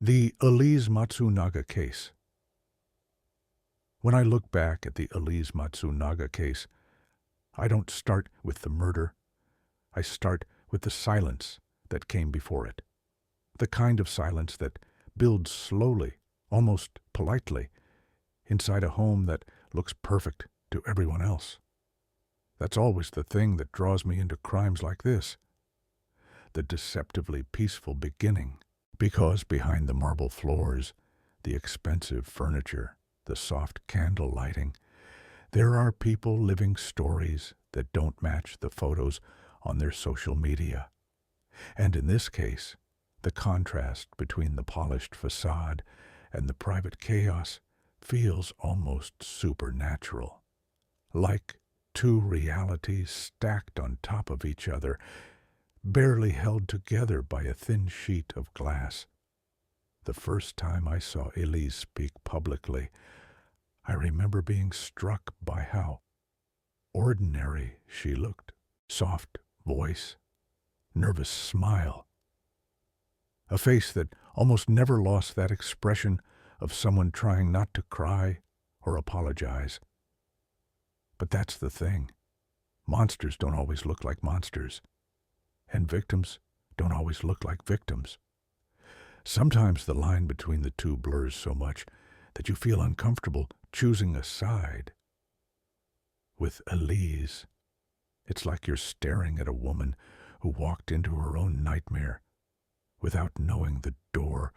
The Elize Matsunaga case. When I look back at the Elize Matsunaga case, I don't start with the murder. I start with the silence that came before it. The kind of silence that builds slowly, almost politely, inside a home that looks perfect to everyone else. That's always the thing that draws me into crimes like this. The deceptively peaceful beginning. Because behind the marble floors, the expensive furniture, the soft candle lighting, there are people living stories that don't match the photos on their social media. And in this case, the contrast between the polished facade and the private chaos feels almost supernatural. Like two realities stacked on top of each other, barely held together by a thin sheet of glass. The first time I saw Elize speak publicly, I remember being struck by how ordinary she looked. Soft voice, nervous smile. A face that almost never lost that expression of someone trying not to cry or apologize. But that's the thing. Monsters don't always look like monsters. And victims don't always look like victims. Sometimes the line between the two blurs so much that you feel uncomfortable choosing a side. With Elize, it's like you're staring at a woman who walked into her own nightmare without knowing the door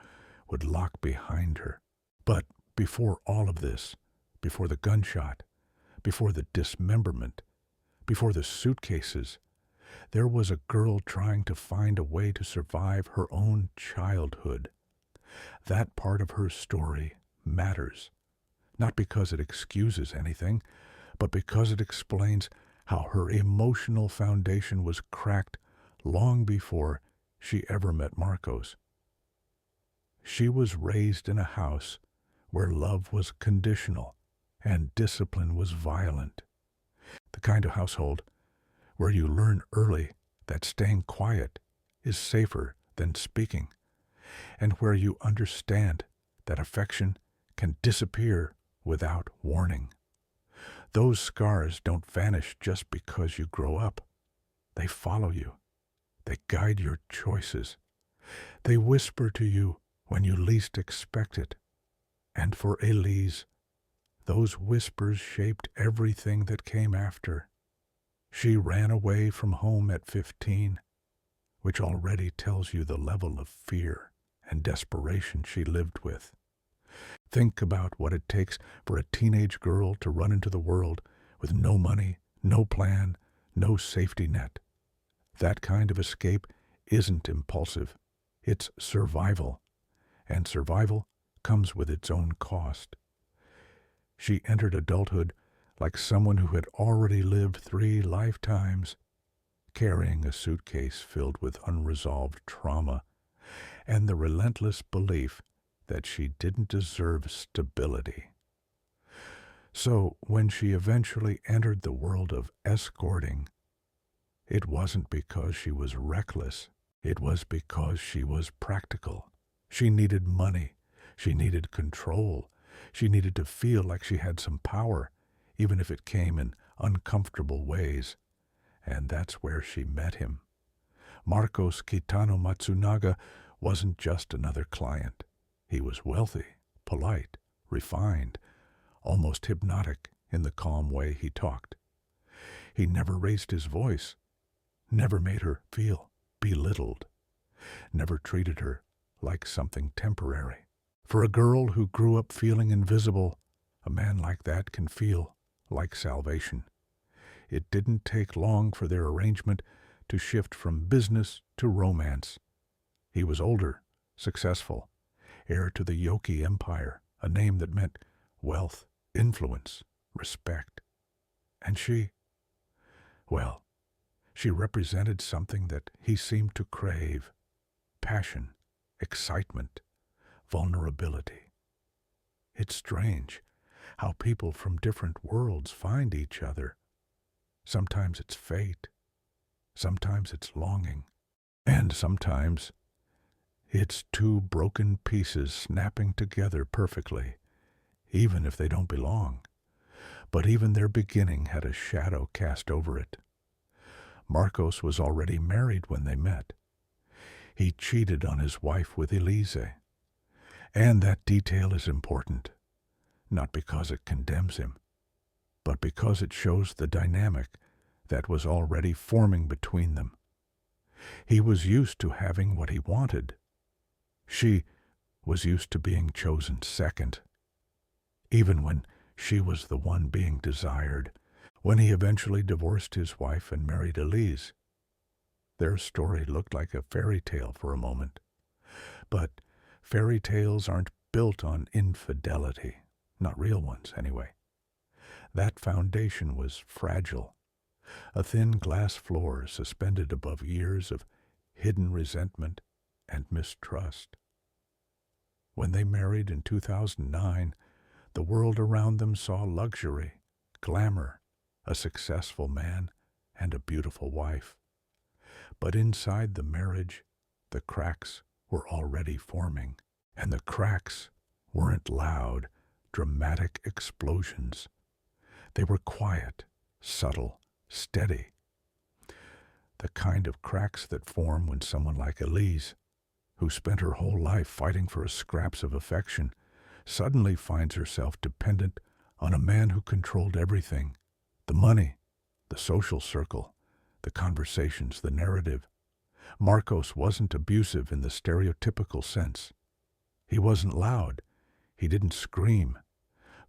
would lock behind her. But before all of this, before the gunshot, before the dismemberment, before the suitcases, there was a girl trying to find a way to survive her own childhood. That part of her story matters, not because it excuses anything, but because it explains how her emotional foundation was cracked long before she ever met Marcos. She was raised in a house where love was conditional and discipline was violent. The kind of household where you learn early that staying quiet is safer than speaking, and where you understand that affection can disappear without warning. Those scars don't vanish just because you grow up. They follow you. They guide your choices. They whisper to you when you least expect it. And for Elize, those whispers shaped everything that came after. She ran away from home at 15, which already tells you the level of fear and desperation she lived with. Think about what it takes for a teenage girl to run into the world with no money, no plan, no safety net. That kind of escape isn't impulsive. It's survival. And survival comes with its own cost. She entered adulthood like someone who had already lived 3 lifetimes, carrying a suitcase filled with unresolved trauma and the relentless belief that she didn't deserve stability. So when she eventually entered the world of escorting, it wasn't because she was reckless. It was because she was practical. She needed money. She needed control. She needed to feel like she had some power, even if it came in uncomfortable ways. And that's where she met him. Marcos Kitano Matsunaga wasn't just another client. He was wealthy, polite, refined, almost hypnotic in the calm way he talked. He never raised his voice, never made her feel belittled, never treated her like something temporary. For a girl who grew up feeling invisible, a man like that can feel like salvation. It didn't take long for their arrangement to shift from business to romance. He was older, successful, heir to the Yoki Empire, a name that meant wealth, influence, respect. And she, well, she represented something that he seemed to crave: passion, excitement, vulnerability. It's strange how people from different worlds find each other. Sometimes it's fate, sometimes it's longing, and sometimes It's two broken pieces snapping together perfectly, even if they don't belong. But even their beginning had a shadow cast over it. Marcos was already married when they met. He cheated on his wife with Elize. And that detail is important, not because it condemns him, but because it shows the dynamic that was already forming between them. He was used to having what he wanted. She was used to being chosen second, even when she was the one being desired. When he eventually divorced his wife and married Elize, their story looked like a fairy tale for a moment. But fairy tales aren't built on infidelity, not real ones anyway. That foundation was fragile, a thin glass floor suspended above years of hidden resentment and mistrust. When they married in 2009, the world around them saw luxury, glamour, a successful man, and a beautiful wife. But inside the marriage, the cracks were already forming, and the cracks weren't loud, dramatic explosions. They were quiet, subtle, steady. The kind of cracks that form when someone like Elize, who spent her whole life fighting for scraps of affection, suddenly finds herself dependent on a man who controlled everything: the money, the social circle, the conversations, the narrative. Marcos wasn't abusive in the stereotypical sense. He wasn't loud. He didn't scream.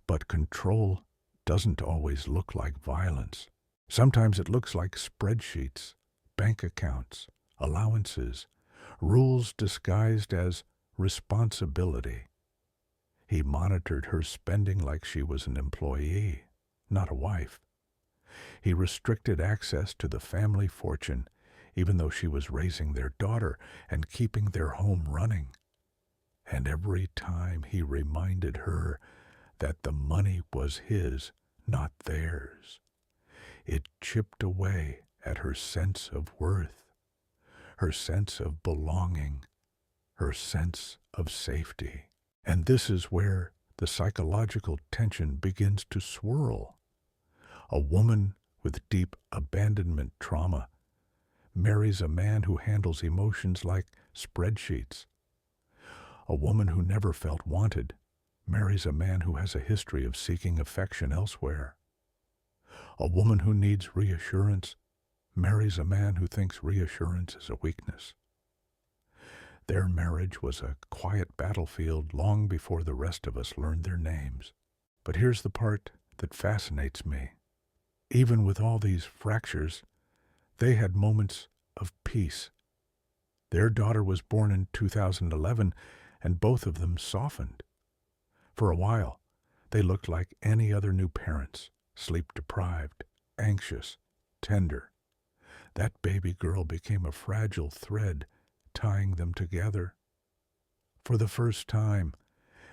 But control doesn't always look like violence. Sometimes it looks like spreadsheets, bank accounts, allowances, rules disguised as responsibility. He monitored her spending like she was an employee, not a wife. He restricted access to the family fortune, even though she was raising their daughter and keeping their home running. And every time he reminded her that the money was his, not theirs, it chipped away at her sense of worth, her sense of belonging, her sense of safety. And this is where the psychological tension begins to swirl. A woman with deep abandonment trauma marries a man who handles emotions like spreadsheets. A woman who never felt wanted marries a man who has a history of seeking affection elsewhere. A woman who needs reassurance marries a man who thinks reassurance is a weakness. Their marriage was a quiet battlefield long before the rest of us learned their names. But here's the part that fascinates me. Even with all these fractures, they had moments of peace. Their daughter was born in 2011, and both of them softened. For a while, they looked like any other new parents, sleep-deprived, anxious, tender. That baby girl became a fragile thread tying them together. For the first time,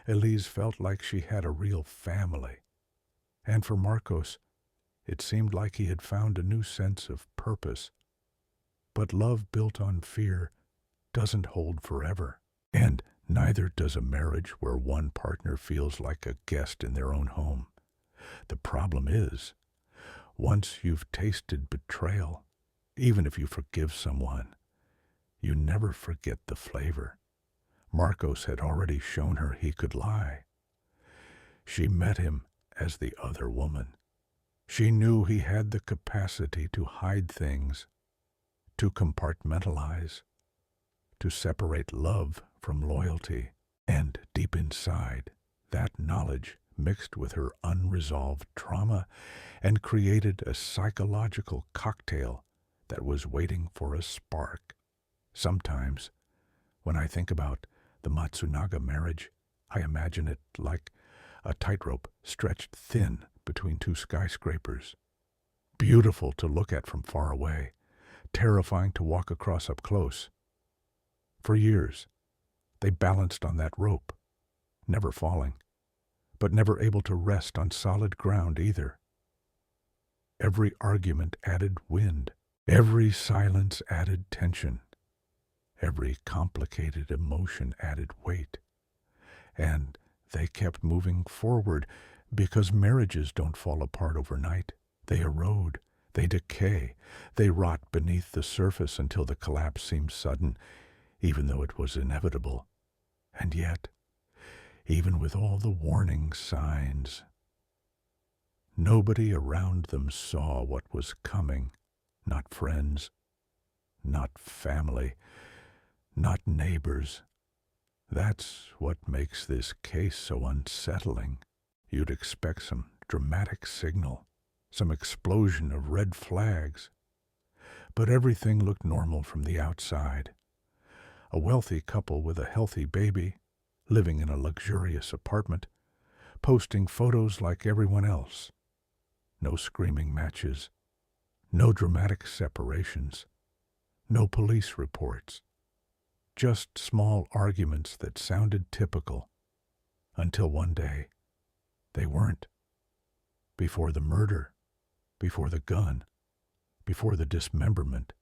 Elize felt like she had a real family. And for Marcos, it seemed like he had found a new sense of purpose. But love built on fear doesn't hold forever. And neither does a marriage where one partner feels like a guest in their own home. The problem is, once you've tasted betrayal, even if you forgive someone, you never forget the flavor. Marcos had already shown her he could lie. She met him as the other woman. She knew he had the capacity to hide things, to compartmentalize, to separate love from loyalty. And deep inside, that knowledge mixed with her unresolved trauma and created a psychological cocktail that was waiting for a spark. Sometimes, when I think about the Matsunaga marriage, I imagine it like a tightrope stretched thin between two skyscrapers. Beautiful to look at from far away, terrifying to walk across up close. For years, they balanced on that rope, never falling, but never able to rest on solid ground either. Every argument added wind, every silence added tension. Every complicated emotion added weight. And they kept moving forward because marriages don't fall apart overnight. They erode, they decay, they rot beneath the surface until the collapse seems sudden, even though it was inevitable. And yet, even with all the warning signs, nobody around them saw what was coming. Not friends, not family, not neighbors. That's what makes this case so unsettling. You'd expect some dramatic signal, some explosion of red flags. But everything looked normal from the outside. A wealthy couple with a healthy baby, living in a luxurious apartment, posting photos like everyone else. No screaming matches, no dramatic separations, no police reports. Just small arguments that sounded typical, until one day they weren't. Before the murder, before the gun, before the dismemberment,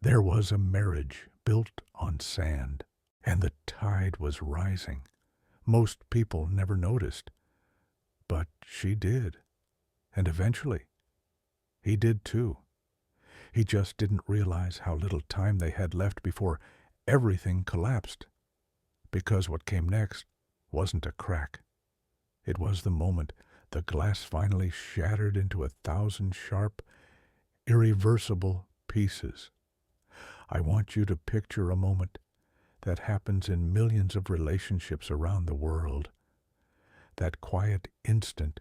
there was a marriage built on sand, and the tide was rising. Most people never noticed, but she did, and eventually he did too. He just didn't realize how little time they had left before everything collapsed, because what came next wasn't a crack. It was the moment the glass finally shattered into 1,000 sharp, irreversible pieces. I want you to picture a moment that happens in millions of relationships around the world. That quiet instant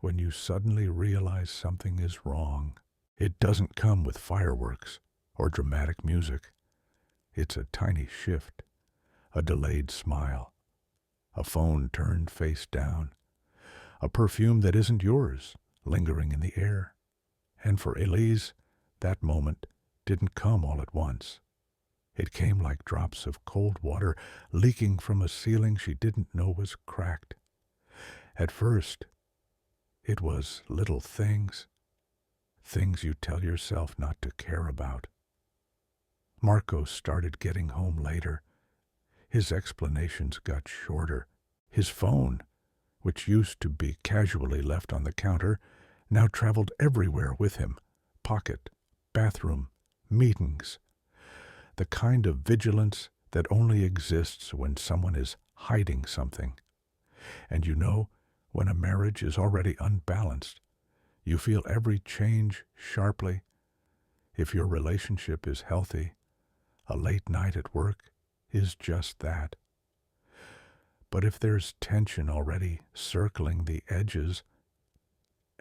when you suddenly realize something is wrong. It doesn't come with fireworks or dramatic music. It's a tiny shift, a delayed smile, a phone turned face down, a perfume that isn't yours lingering in the air. And for Elize, that moment didn't come all at once. It came like drops of cold water leaking from a ceiling she didn't know was cracked. At first, it was little things you tell yourself not to care about. Marcos started getting home later. His explanations got shorter. His phone, which used to be casually left on the counter, now traveled everywhere with him. Pocket, bathroom, meetings. The kind of vigilance that only exists when someone is hiding something. And you know, when a marriage is already unbalanced, you feel every change sharply. If your relationship is healthy, a late night at work is just that. But if there's tension already circling the edges,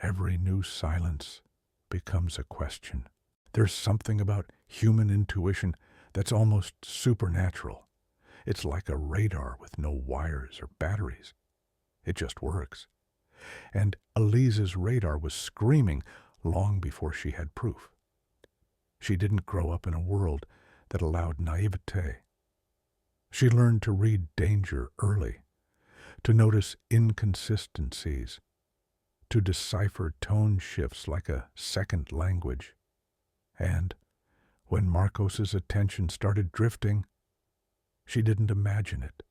every new silence becomes a question. There's something about human intuition that's almost supernatural. It's like a radar with no wires or batteries. It just works. And Elize's radar was screaming long before she had proof. She didn't grow up in a world that allowed naivete. She learned to read danger early, to notice inconsistencies, to decipher tone shifts like a second language. And when Marcos's attention started drifting, she didn't imagine it.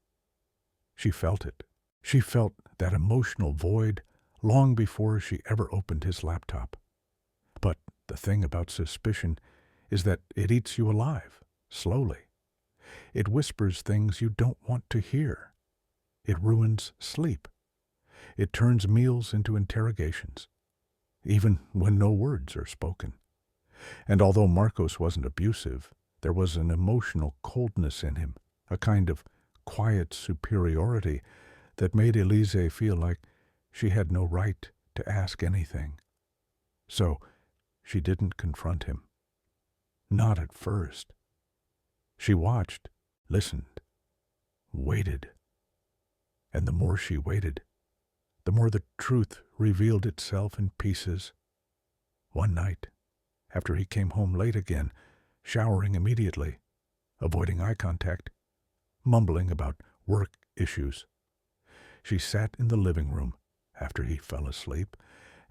She felt it. She felt that emotional void long before she ever opened his laptop. But the thing about suspicion is that it eats you alive, slowly. It whispers things you don't want to hear. It ruins sleep. It turns meals into interrogations, even when no words are spoken. And although Marcos wasn't abusive, there was an emotional coldness in him, a kind of quiet superiority that made Elize feel like she had no right to ask anything. So she didn't confront him. Not at first. She watched, listened, waited. And the more she waited, the more the truth revealed itself in pieces. One night, after he came home late again, showering immediately, avoiding eye contact, mumbling about work issues, she sat in the living room after he fell asleep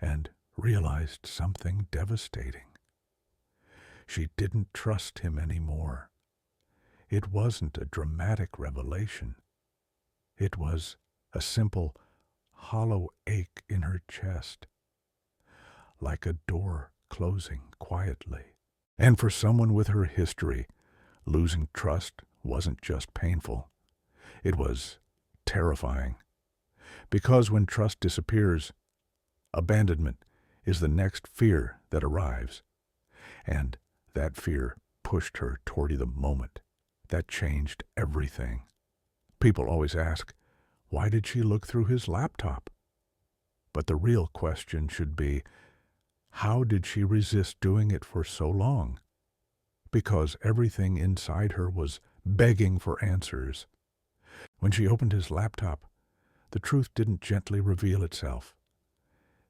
and realized something devastating. She didn't trust him anymore. It wasn't a dramatic revelation. It was a simple, hollow ache in her chest, like a door closing quietly. And for someone with her history, losing trust wasn't just painful. It was terrifying. Because when trust disappears, abandonment is the next fear that arrives. And that fear pushed her toward the moment. That changed everything. People always ask, why did she look through his laptop? But the real question should be, how did she resist doing it for so long? Because everything inside her was begging for answers. When she opened his laptop, the truth didn't gently reveal itself.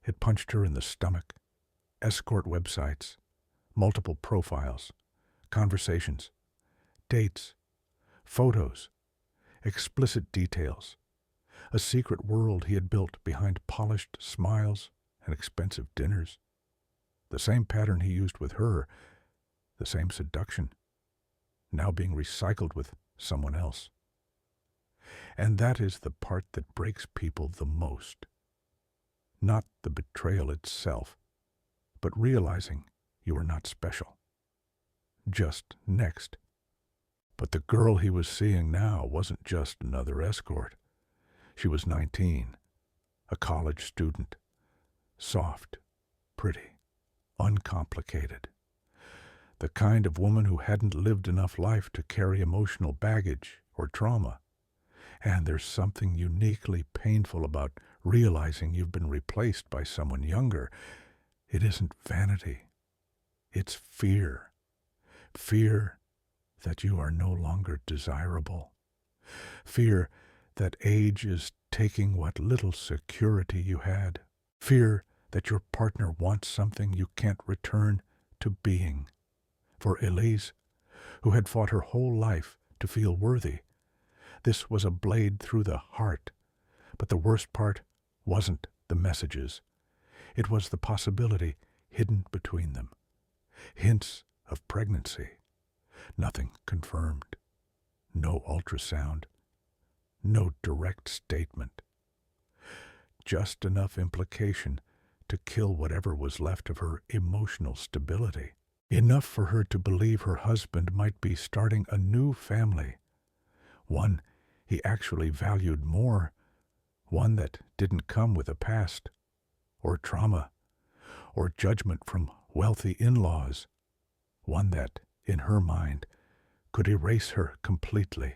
It punched her in the stomach. Escort websites, multiple profiles, conversations, dates, photos, explicit details, a secret world he had built behind polished smiles and expensive dinners. The same pattern he used with her, the same seduction, now being recycled with someone else. And that is the part that breaks people the most. Not the betrayal itself, but realizing you are not special. Just next. But the girl he was seeing now wasn't just another escort. She was 19, a college student, soft, pretty, uncomplicated. The kind of woman who hadn't lived enough life to carry emotional baggage or trauma. And there's something uniquely painful about realizing you've been replaced by someone younger. It isn't vanity. It's fear. Fear that you are no longer desirable. Fear that age is taking what little security you had. Fear that your partner wants something you can't return to being. For Elize, who had fought her whole life to feel worthy, this was a blade through the heart. But the worst part wasn't the messages. It was the possibility hidden between them. Hints of pregnancy. Nothing confirmed. No ultrasound. No direct statement. Just enough implication to kill whatever was left of her emotional stability. Enough for her to believe her husband might be starting a new family. One he actually valued more. One that didn't come with a past, or trauma, or judgment from wealthy in-laws. One that, in her mind, could erase her completely.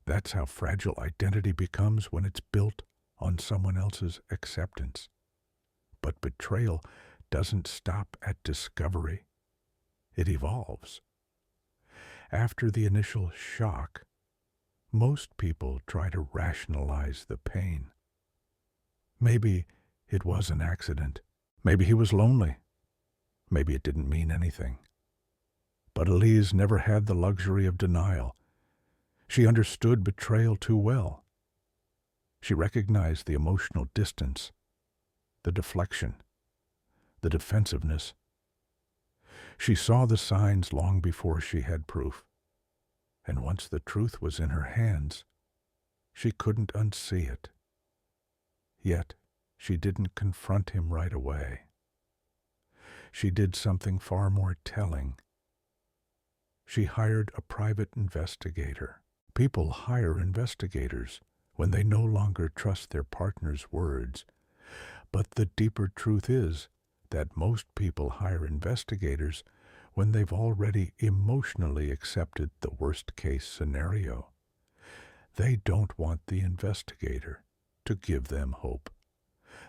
That's how fragile identity becomes when it's built on someone else's acceptance. But betrayal doesn't stop at discovery. It evolves. After the initial shock, most people try to rationalize the pain. Maybe it was an accident. Maybe he was lonely. Maybe it didn't mean anything. But Elize never had the luxury of denial. She understood betrayal too well. She recognized the emotional distance, the deflection, the defensiveness. She saw the signs long before she had proof. And once the truth was in her hands, she couldn't unsee it. Yet she didn't confront him right away. She did something far more telling. She hired a private investigator. People hire investigators when they no longer trust their partner's words. But the deeper truth is that most people hire investigators when they've already emotionally accepted the worst-case scenario. They don't want the investigator to give them hope.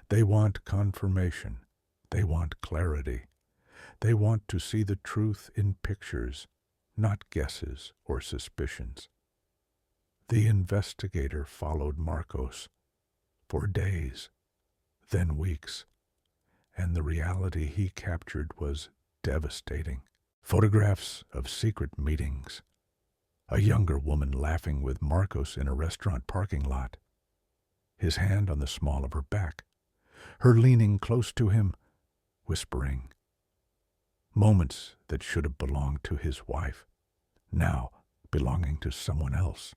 They want confirmation. They want clarity. They want to see the truth in pictures, not guesses or suspicions. The investigator followed Marcos for days, then weeks, and the reality he captured was devastating. Photographs of secret meetings. A younger woman laughing with Marcos in a restaurant parking lot. His hand on the small of her back. Her leaning close to him, whispering. Moments that should have belonged to his wife, now belonging to someone else.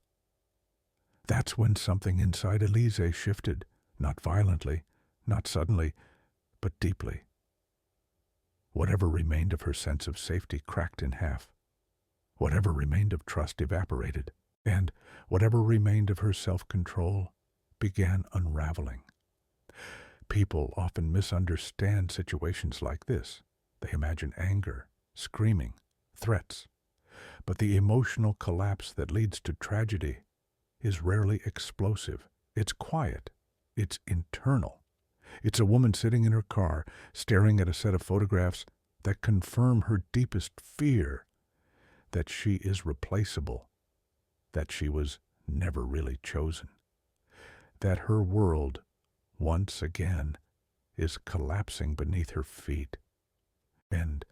That's when something inside Elize shifted, not violently, not suddenly, but deeply. Whatever remained of her sense of safety cracked in half. Whatever remained of trust evaporated, and whatever remained of her self-control began unraveling. People often misunderstand situations like this. They imagine anger, screaming, threats. But the emotional collapse that leads to tragedy is rarely explosive. It's quiet. It's internal. It's a woman sitting in her car, staring at a set of photographs that confirm her deepest fear that she is replaceable, that she was never really chosen, that her world, once again, is collapsing beneath her feet. And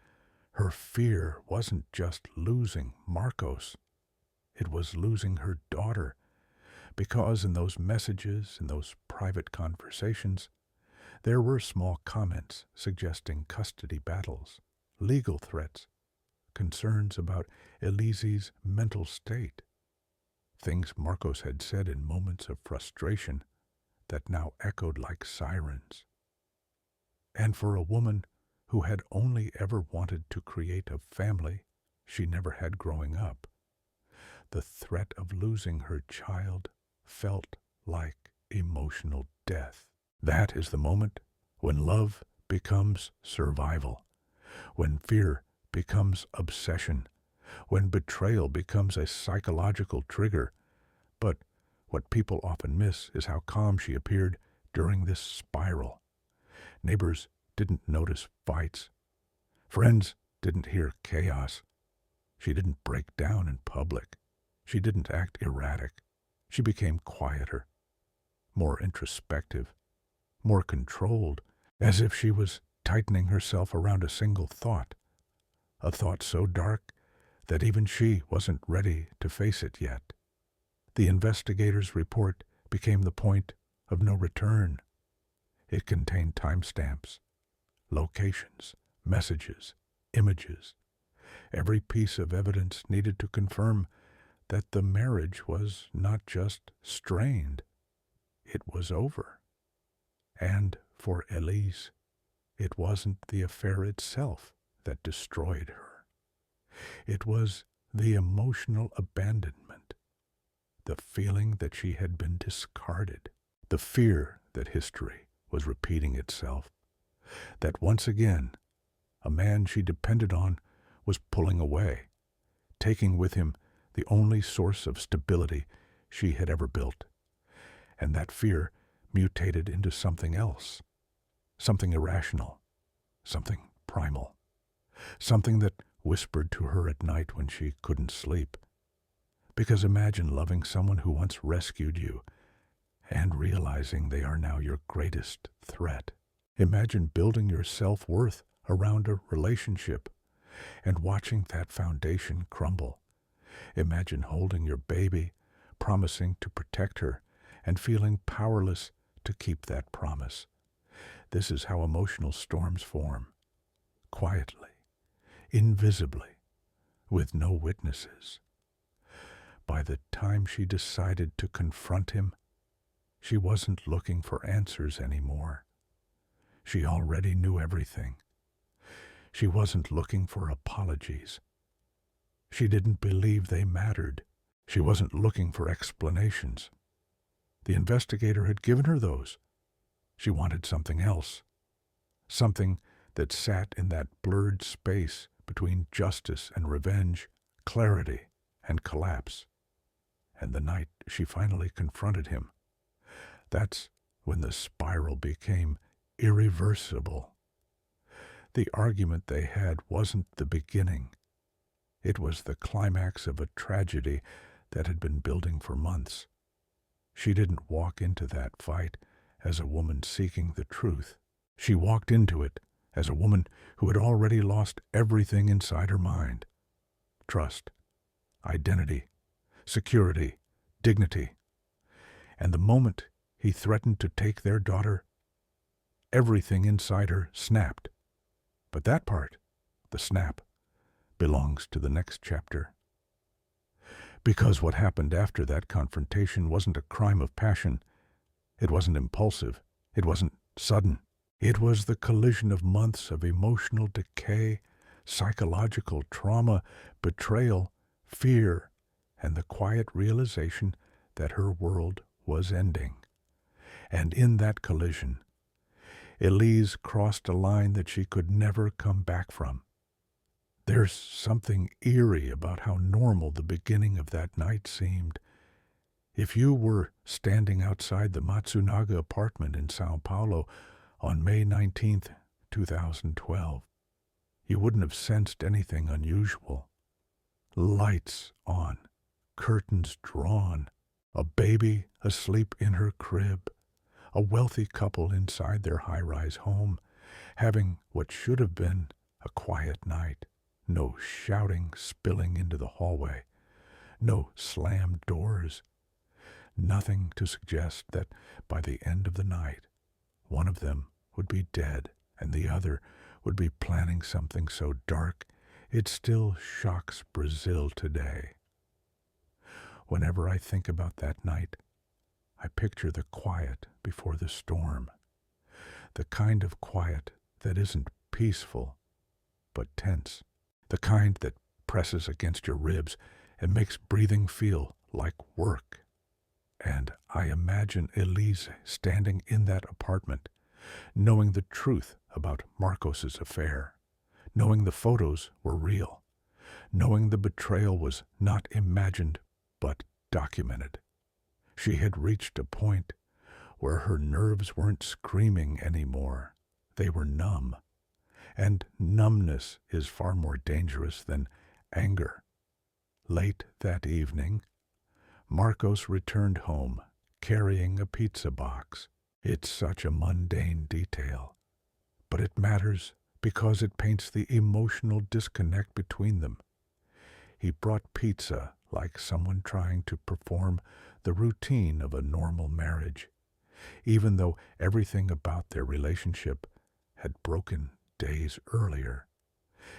her fear wasn't just losing Marcos, it was losing her daughter, because in those messages, in those private conversations, there were small comments suggesting custody battles, legal threats, concerns about Elize's mental state, things Marcos had said in moments of frustration that now echoed like sirens. And for a woman who had only ever wanted to create a family she never had growing up, the threat of losing her child felt like emotional death. That is the moment when love becomes survival, when fear becomes obsession, when betrayal becomes a psychological trigger. But what people often miss is how calm she appeared during this spiral. Neighbors didn't notice fights. Friends didn't hear chaos. She didn't break down in public. She didn't act erratic. She became quieter, more introspective, more controlled, as if she was tightening herself around a single thought, a thought so dark that even she wasn't ready to face it yet. The investigator's report became the point of no return. It contained timestamps, locations, messages, images. Every piece of evidence needed to confirm that the marriage was not just strained, it was over. And for Elize, it wasn't the affair itself that destroyed her. It was the emotional abandonment, the feeling that she had been discarded, the fear that history was repeating itself, that once again a man she depended on was pulling away, taking with him the only source of stability she had ever built. And that fear mutated into something else, something irrational, something primal, something that whispered to her at night when she couldn't sleep. Because imagine loving someone who once rescued you and realizing they are now your greatest threat. Imagine building your self-worth around a relationship and watching that foundation crumble. Imagine holding your baby, promising to protect her, and feeling powerless to keep that promise. This is how emotional storms form, quietly, invisibly, with no witnesses. By the time she decided to confront him, she wasn't looking for answers anymore. She already knew everything. She wasn't looking for apologies. She didn't believe they mattered. She wasn't looking for explanations. The investigator had given her those. She wanted something else, something that sat in that blurred space between justice and revenge, clarity and collapse. And the night she finally confronted him, that's when the spiral became irreversible. The argument they had wasn't the beginning. It was the climax of a tragedy that had been building for months. She didn't walk into that fight as a woman seeking the truth. She walked into it as a woman who had already lost everything inside her mind. Trust, identity, security, dignity. And the moment he threatened to take their daughter, everything inside her snapped. But that part, the snap, belongs to the next chapter. Because what happened after that confrontation wasn't a crime of passion. It wasn't impulsive. It wasn't sudden. It was the collision of months of emotional decay, psychological trauma, betrayal, fear, and the quiet realization that her world was ending. And in that collision, Elize crossed a line that she could never come back from. There's something eerie about how normal the beginning of that night seemed. If you were standing outside the Matsunaga apartment in Sao Paulo on May 19th, 2012, you wouldn't have sensed anything unusual. Lights on, curtains drawn, a baby asleep in her crib, a wealthy couple inside their high-rise home, having what should have been a quiet night. No shouting spilling into the hallway, no slammed doors, nothing to suggest that by the end of the night, one of them would be dead and the other would be planning something so dark it still shocks Brazil today. Whenever I think about that night, I picture the quiet before the storm, the kind of quiet that isn't peaceful but tense, the kind that presses against your ribs and makes breathing feel like work. And I imagine Elize standing in that apartment, knowing the truth about Marcos's affair, knowing the photos were real, knowing the betrayal was not imagined but documented. She had reached a point where her nerves weren't screaming anymore. They were numb. And numbness is far more dangerous than anger. Late that evening, Marcos returned home, carrying a pizza box. It's such a mundane detail, but it matters because it paints the emotional disconnect between them. He brought pizza like someone trying to perform the routine of a normal marriage, even though everything about their relationship had broken days earlier.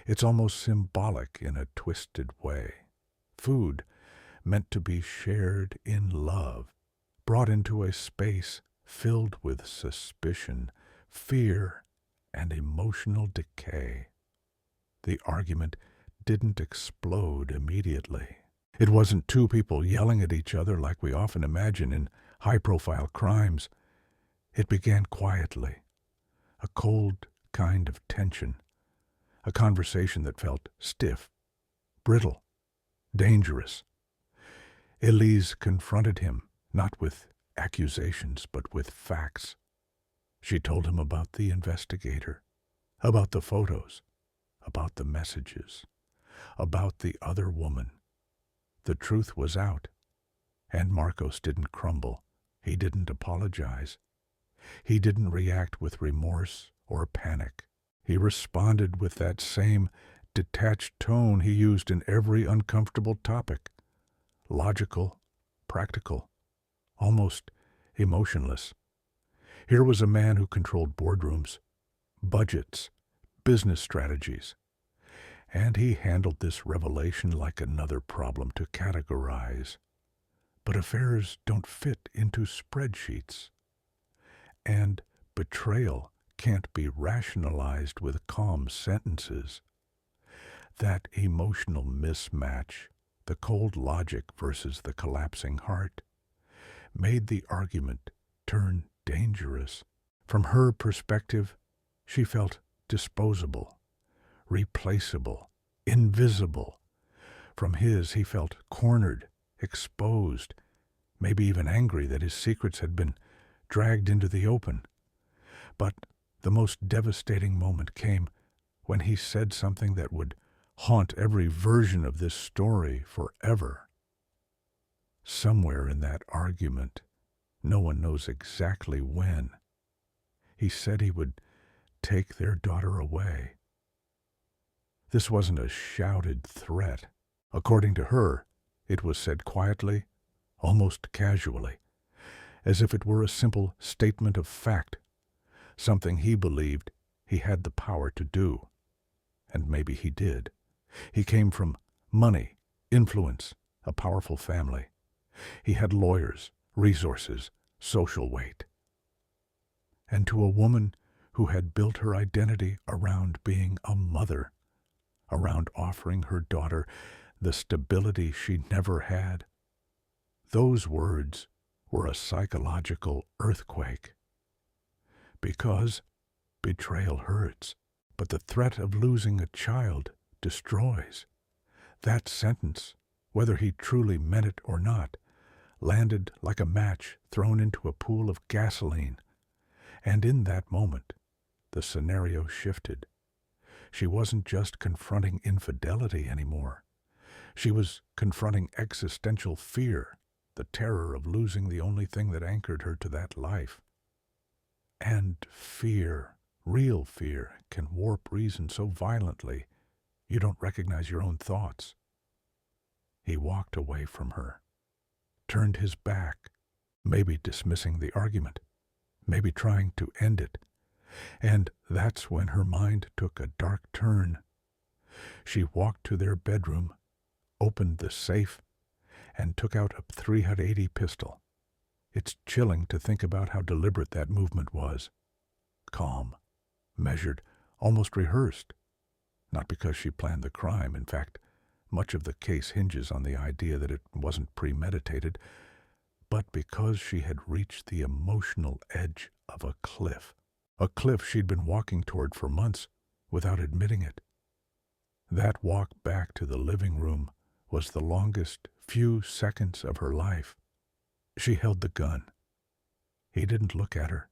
It's almost symbolic in a twisted way. Food meant to be shared in love, brought into a space filled with suspicion, fear, and emotional decay. The argument didn't explode immediately. It wasn't two people yelling at each other like we often imagine in high-profile crimes. It began quietly, a cold kind of tension, a conversation that felt stiff, brittle, dangerous. Elize confronted him, not with accusations, but with facts. She told him about the investigator, about the photos, about the messages, about the other woman. The truth was out, and Marcos didn't crumble. He didn't apologize. He didn't react with remorse or panic. He responded with that same detached tone he used in every uncomfortable topic. Logical, practical, almost emotionless. Here was a man who controlled boardrooms, budgets, business strategies, and he handled this revelation like another problem to categorize. But affairs don't fit into spreadsheets. And betrayal can't be rationalized with calm sentences. That emotional mismatch, the cold logic versus the collapsing heart, made the argument turn dangerous. From her perspective, she felt disposable, replaceable, invisible. From his, he felt cornered, exposed, maybe even angry that his secrets had been dragged into the open. But the most devastating moment came when he said something that would haunt every version of this story forever. Somewhere in that argument, no one knows exactly when, he said he would take their daughter away. This wasn't a shouted threat. According to her, it was said quietly, almost casually, as if it were a simple statement of fact, something he believed he had the power to do. And maybe he did. He came from money, influence, a powerful family. He had lawyers, resources, social weight. And to a woman who had built her identity around being a mother, around offering her daughter the stability she never had, those words were a psychological earthquake. Because betrayal hurts, but the threat of losing a child destroys. That sentence, whether he truly meant it or not, landed like a match thrown into a pool of gasoline. And in that moment, the scenario shifted. She wasn't just confronting infidelity anymore. She was confronting existential fear, the terror of losing the only thing that anchored her to that life. And fear, real fear, can warp reason so violently you don't recognize your own thoughts. He walked away from her, turned his back, maybe dismissing the argument, maybe trying to end it. And that's when her mind took a dark turn. She walked to their bedroom, opened the safe, and took out a .380 pistol. It's chilling to think about how deliberate that movement was. Calm, measured, almost rehearsed. Not because she planned the crime. In fact, much of the case hinges on the idea that it wasn't premeditated, but because she had reached the emotional edge of a cliff she'd been walking toward for months without admitting it. That walk back to the living room was the longest few seconds of her life. She held the gun. He didn't look at her.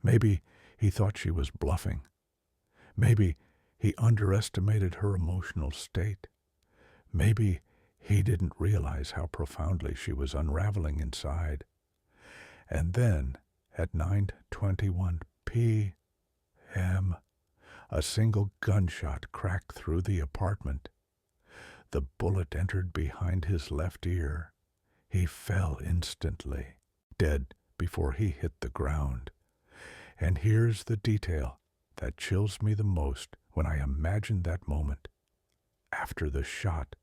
Maybe he thought she was bluffing. Maybe he underestimated her emotional state. Maybe he didn't realize how profoundly she was unraveling inside. And then, at 9:21 p.m., a single gunshot cracked through the apartment. The bullet entered behind his left ear. He fell instantly, dead before he hit the ground. And here's the detail that chills me the most when I imagine that moment. After the shot,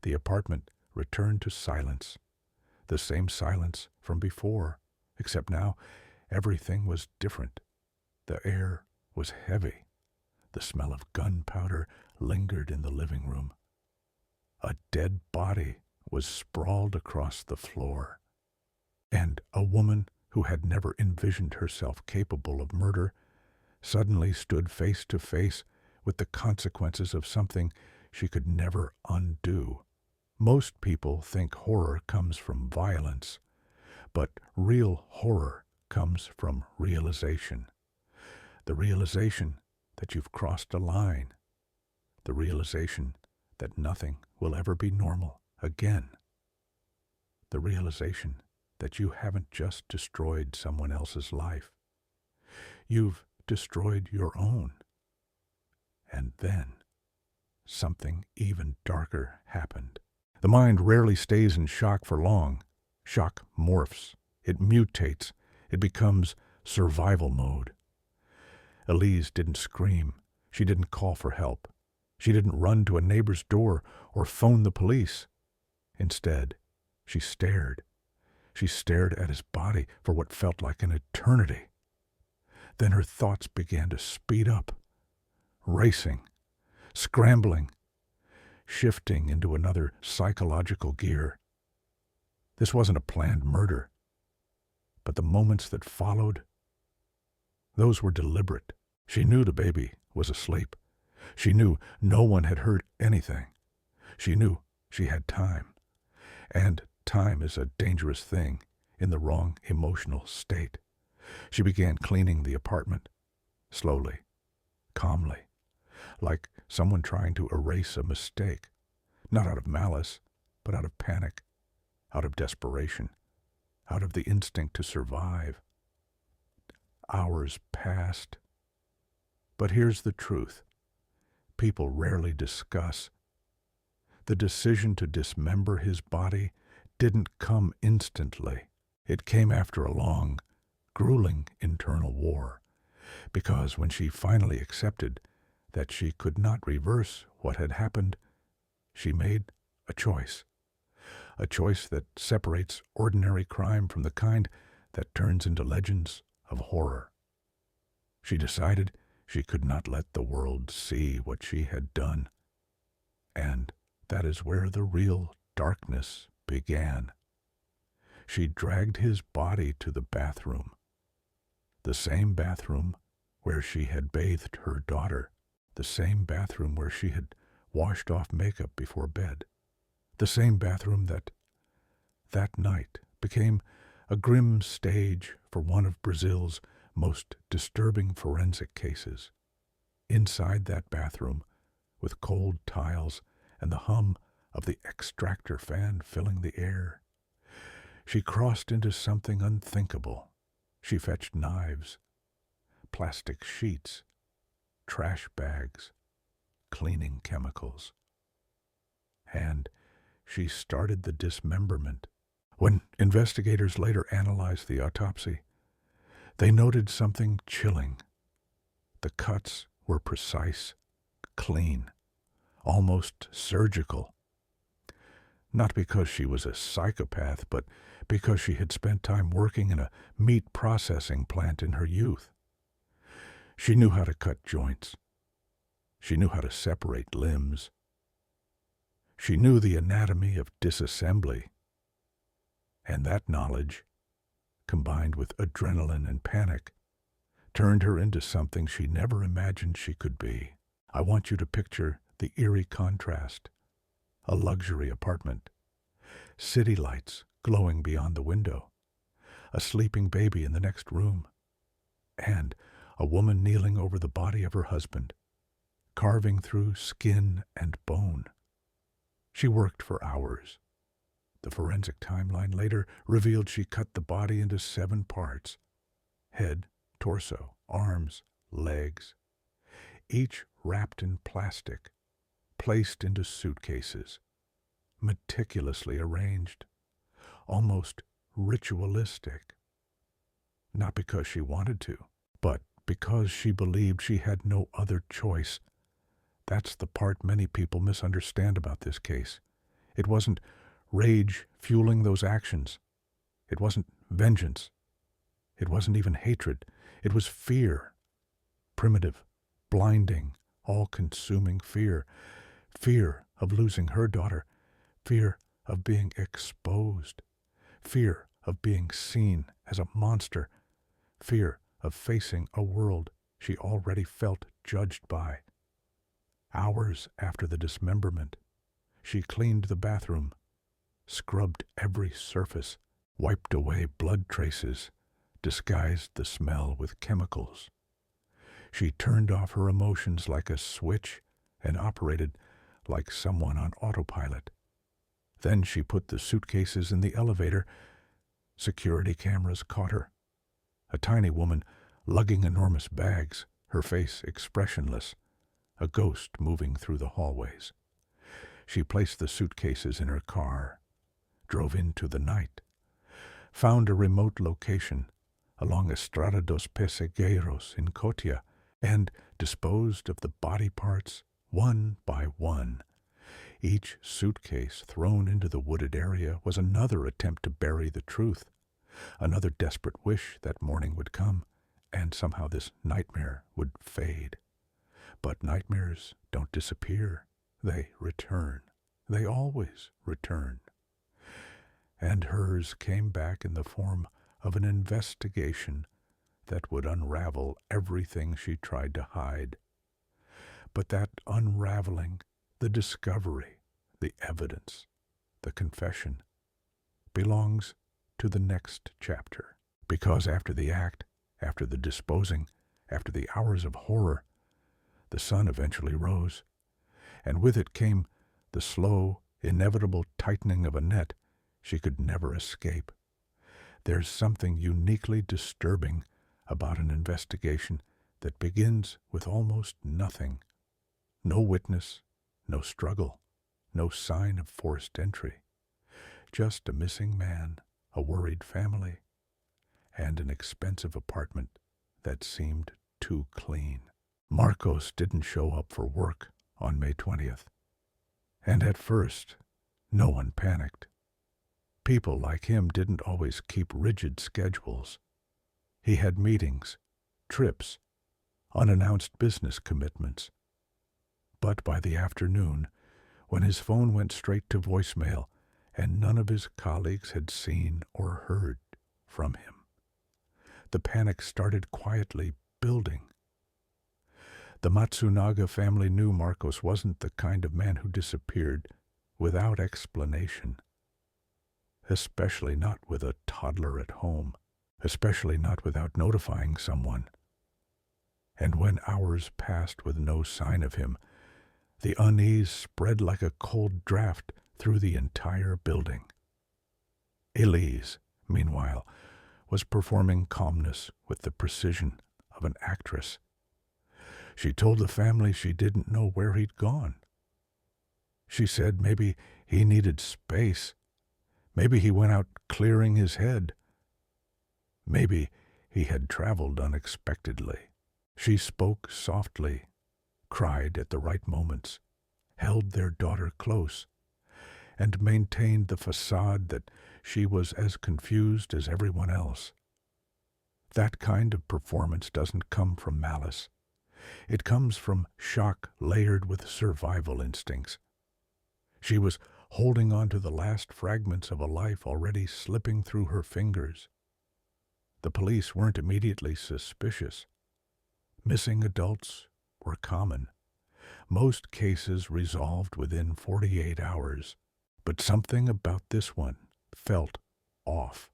the apartment returned to silence. The same silence from before, except now everything was different. The air was heavy. The smell of gunpowder lingered in the living room. A dead body was sprawled across the floor. And a woman who had never envisioned herself capable of murder suddenly stood face to face with the consequences of something she could never undo. Most people think horror comes from violence, but real horror comes from realization. The realization that you've crossed a line. The realization that nothing will ever be normal again. The realization that you haven't just destroyed someone else's life. You've destroyed your own. And then something even darker happened. The mind rarely stays in shock for long. Shock morphs. It mutates. It becomes survival mode. Elize didn't scream. She didn't call for help. She didn't run to a neighbor's door or phone the police. Instead, she stared. She stared at his body for what felt like an eternity. Then her thoughts began to speed up, racing, scrambling, shifting into another psychological gear. This wasn't a planned murder, but the moments that followed, those were deliberate. She knew the baby was asleep. She knew no one had heard anything. She knew she had time. And time is a dangerous thing in the wrong emotional state. She began cleaning the apartment, slowly, calmly, like someone trying to erase a mistake, not out of malice, but out of panic, out of desperation, out of the instinct to survive. Hours passed. But here's the truth. People rarely discuss. The decision to dismember his body didn't come instantly. It came after a long, grueling internal war, because when she finally accepted that she could not reverse what had happened, she made a choice. a choice that separates ordinary crime from the kind that turns into legends of horror. She decided she could not let the world see what she had done, and that is where the real darkness began. She dragged his body to the bathroom, the same bathroom where she had bathed her daughter, the same bathroom where she had washed off makeup before bed, the same bathroom that night became a grim stage for one of Brazil's most disturbing forensic cases. Inside that bathroom, with cold tiles and the hum of the extractor fan filling the air, she crossed into something unthinkable. She fetched knives, plastic sheets, trash bags, cleaning chemicals. And she started the dismemberment. When investigators later analyzed the autopsy, they noted something chilling. The cuts were precise, clean, almost surgical. Not because she was a psychopath, but because she had spent time working in a meat processing plant in her youth. She knew how to cut joints. She knew how to separate limbs. She knew the anatomy of disassembly. And that knowledge, combined with adrenaline and panic, turned her into something she never imagined she could be. I want you to picture the eerie contrast. A luxury apartment, city lights glowing beyond the window, a sleeping baby in the next room, and a woman kneeling over the body of her husband, carving through skin and bone. She worked for hours. The forensic timeline later revealed she cut the body into 7 parts: head, torso, arms, legs, each wrapped in plastic, placed into suitcases, meticulously arranged, almost ritualistic. Not because she wanted to, but because she believed she had no other choice. That's the part many people misunderstand about this case. It wasn't rage fueling those actions. It wasn't vengeance. It wasn't even hatred. It was fear. Primitive, blinding, all-consuming fear. Fear of losing her daughter. Fear of being exposed. Fear of being seen as a monster. Fear of facing a world she already felt judged by. Hours after the dismemberment, she cleaned the bathroom, scrubbed every surface, wiped away blood traces, disguised the smell with chemicals. She turned off her emotions like a switch and operated like someone on autopilot. Then she put the suitcases in the elevator. Security cameras caught her. A tiny woman lugging enormous bags, her face expressionless, a ghost moving through the hallways. She placed the suitcases in her car, drove into the night, found a remote location along Estrada dos Pessegueiros in Cotia, and disposed of the body parts one by one. Each suitcase thrown into the wooded area was another attempt to bury the truth, another desperate wish that morning would come, and somehow this nightmare would fade. But nightmares don't disappear. They return. They always return. And hers came back in the form of an investigation that would unravel everything she tried to hide. But that unraveling, the discovery, the evidence, the confession, belongs to the next chapter. Because after the act, after the disposing, after the hours of horror, the sun eventually rose, and with it came the slow, inevitable tightening of a net she could never escape. There's something uniquely disturbing about an investigation that begins with almost nothing. No witness, no struggle, no sign of forced entry. Just a missing man, a worried family, and an expensive apartment that seemed too clean. Marcos didn't show up for work on May 20th. And at first, no one panicked. People like him didn't always keep rigid schedules. He had meetings, trips, unannounced business commitments. But by the afternoon, when his phone went straight to voicemail and none of his colleagues had seen or heard from him, the panic started quietly building. The Matsunaga family knew Marcos wasn't the kind of man who disappeared without explanation, especially not with a toddler at home, especially not without notifying someone. And when hours passed with no sign of him, the unease spread like a cold draft through the entire building. Elize, meanwhile, was performing calmness with the precision of an actress. She told the family she didn't know where he'd gone. She said maybe he needed space. Maybe he went out clearing his head. Maybe he had traveled unexpectedly. She spoke softly, cried at the right moments, held their daughter close, and maintained the facade that she was as confused as everyone else. That kind of performance doesn't come from malice. It comes from shock layered with survival instincts. She was holding on to the last fragments of a life already slipping through her fingers. The police weren't immediately suspicious. Missing adults were common. Most cases resolved within 48 hours. But something about this one felt off.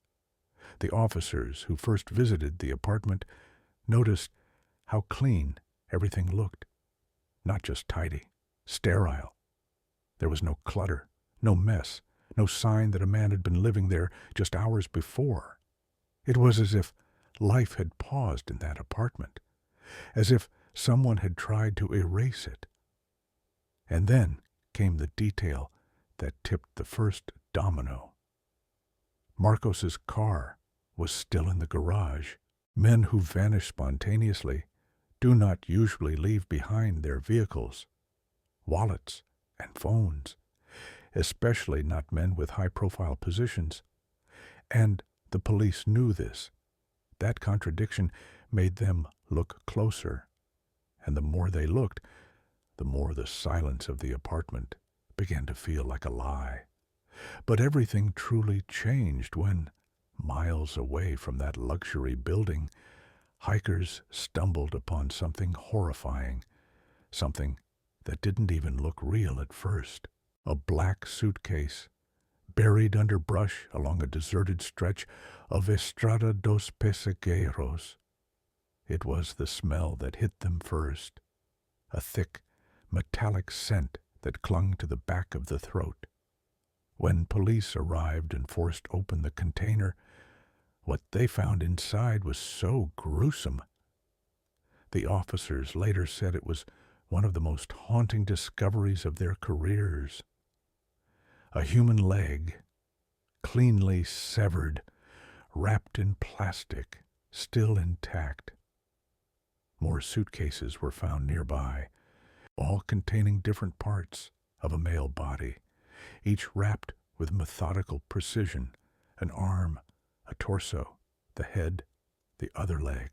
The officers who first visited the apartment noticed how clean everything looked. Not just tidy, sterile. There was no clutter, no mess, no sign that a man had been living there just hours before. It was as if life had paused in that apartment, as if someone had tried to erase it. And then came the detail that tipped the first domino. Marcos's car was still in the garage. Men who vanish spontaneously do not usually leave behind their vehicles, wallets, and phones, especially not men with high-profile positions. And the police knew this. That contradiction made them look closer, and the more they looked, the more the silence of the apartment began to feel like a lie. But everything truly changed when, miles away from that luxury building, hikers stumbled upon something horrifying, something that didn't even look real at first. A black suitcase, buried under brush along a deserted stretch of Estrada dos Pesqueros. It was the smell that hit them first, a thick, metallic scent that clung to the back of the throat. When police arrived and forced open the container, what they found inside was so gruesome. The officers later said it was one of the most haunting discoveries of their careers. A human leg, cleanly severed, wrapped in plastic, still intact. More suitcases were found nearby, all containing different parts of a male body, each wrapped with methodical precision: an arm, a torso, the head, the other leg,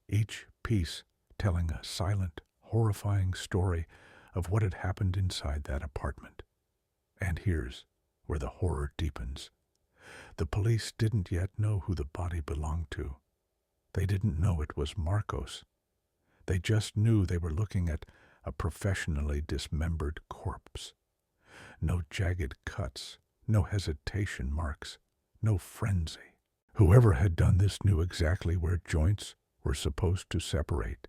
each piece telling a silent, horrifying story of what had happened inside that apartment. And here's where the horror deepens. The police didn't yet know who the body belonged to. They didn't know it was Marcos. They just knew they were looking at a professionally dismembered corpse. No jagged cuts, no hesitation marks, no frenzy. Whoever had done this knew exactly where joints were supposed to separate,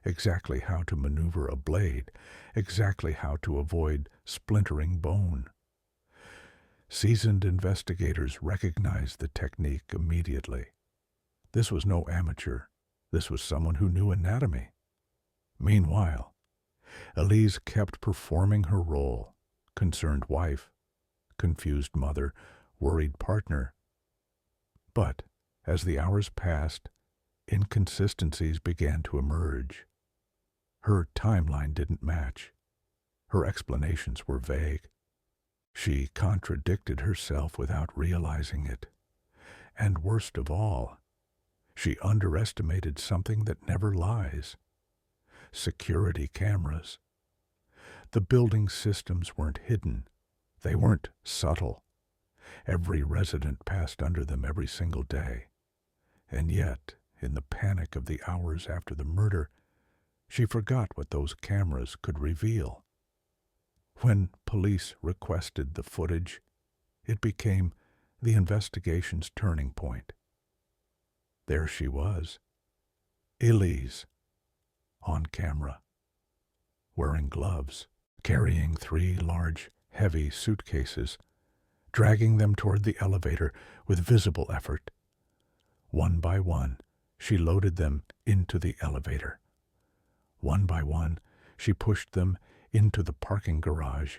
exactly how to maneuver a blade, exactly how to avoid splintering bone. Seasoned investigators recognized the technique immediately. This was no amateur. This was someone who knew anatomy. Meanwhile, Elize kept performing her role: concerned wife, confused mother, worried partner. But as the hours passed, inconsistencies began to emerge. Her timeline didn't match. Her explanations were vague. She contradicted herself without realizing it. And worst of all, she underestimated something that never lies: security cameras. The building systems weren't hidden. They weren't subtle. Every resident passed under them every single day. And yet, in the panic of the hours after the murder, she forgot what those cameras could reveal. When police requested the footage, it became the investigation's turning point. There she was, Elize, on camera, wearing gloves, carrying 3 large, heavy suitcases, dragging them toward the elevator with visible effort. One by one, she loaded them into the elevator. One by one, she pushed them into the parking garage.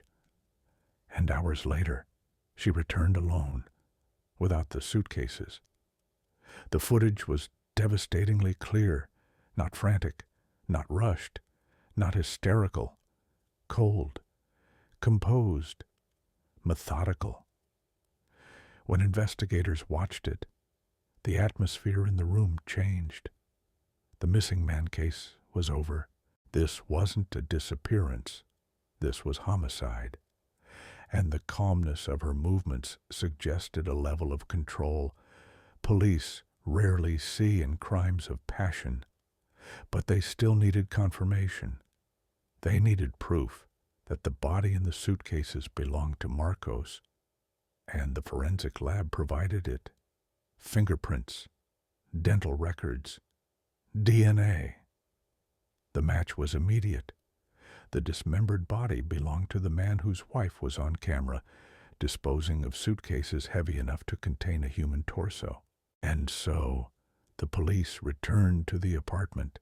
And hours later, she returned alone, without the suitcases. The footage was devastatingly clear, not frantic, not rushed, not hysterical, cold, composed, methodical. When investigators watched it, the atmosphere in the room changed. The missing man case was over. This wasn't a disappearance. This was homicide. And the calmness of her movements suggested a level of control police rarely see in crimes of passion. But they still needed confirmation. They needed proof that the body in the suitcases belonged to Marcos, and the forensic lab provided it. Fingerprints, dental records, DNA. The match was immediate. The dismembered body belonged to the man whose wife was on camera, disposing of suitcases heavy enough to contain a human torso. And so, the police returned to the apartment,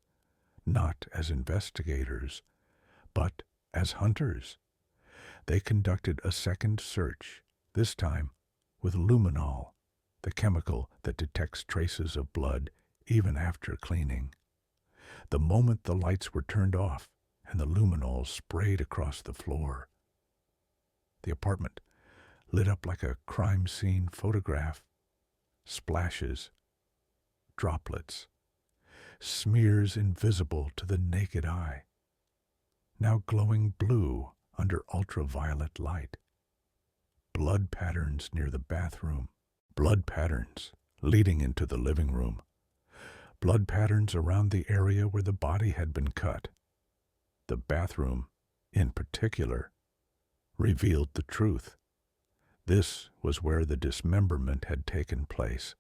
not as investigators, but as hunters. They conducted a second search, this time with luminol, the chemical that detects traces of blood even after cleaning. The moment the lights were turned off and the luminol sprayed across the floor, the apartment lit up like a crime scene photograph. Splashes, droplets, smears invisible to the naked eye, now glowing blue under ultraviolet light. Blood patterns near the bathroom, blood patterns leading into the living room, blood patterns around the area where the body had been cut. The bathroom, in particular, revealed the truth. This was where the dismemberment had taken place.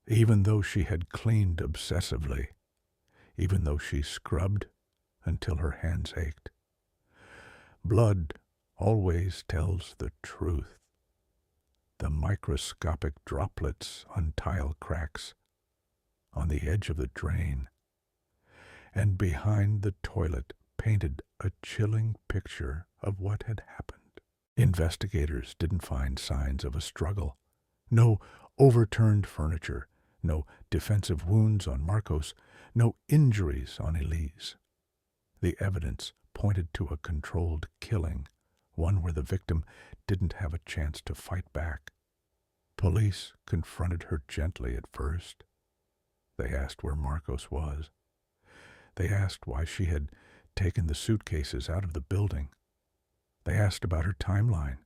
Even though she had cleaned obsessively, even though she scrubbed until her hands ached, blood always tells the truth. The microscopic droplets on tile cracks, on the edge of the drain, and behind the toilet painted a chilling picture of what had happened. Investigators didn't find signs of a struggle. No overturned furniture, no defensive wounds on Marcos, no injuries on Elize. The evidence pointed to a controlled killing, one where the victim didn't have a chance to fight back. Police confronted her gently at first. They asked where Marcos was. They asked why she had taken the suitcases out of the building. They asked about her timeline.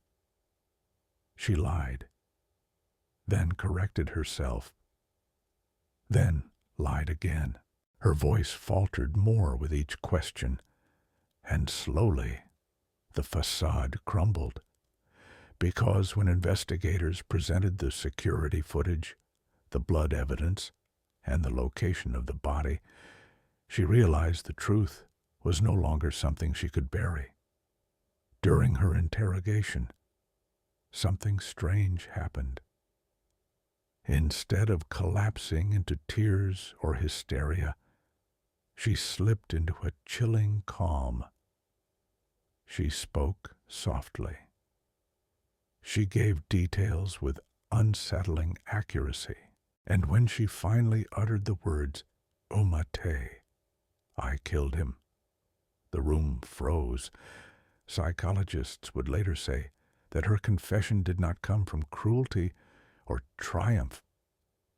She lied, then corrected herself, then lied again. Her voice faltered more with each question, and slowly the facade crumbled. Because when investigators presented the security footage, the blood evidence, and the location of the body, she realized the truth was no longer something she could bury. During her interrogation, something strange happened. Instead of collapsing into tears or hysteria, she slipped into a chilling calm. She spoke softly. She gave details with unsettling accuracy, and when she finally uttered the words, "Omate," I killed him, the room froze. Psychologists would later say that her confession did not come from cruelty or triumph.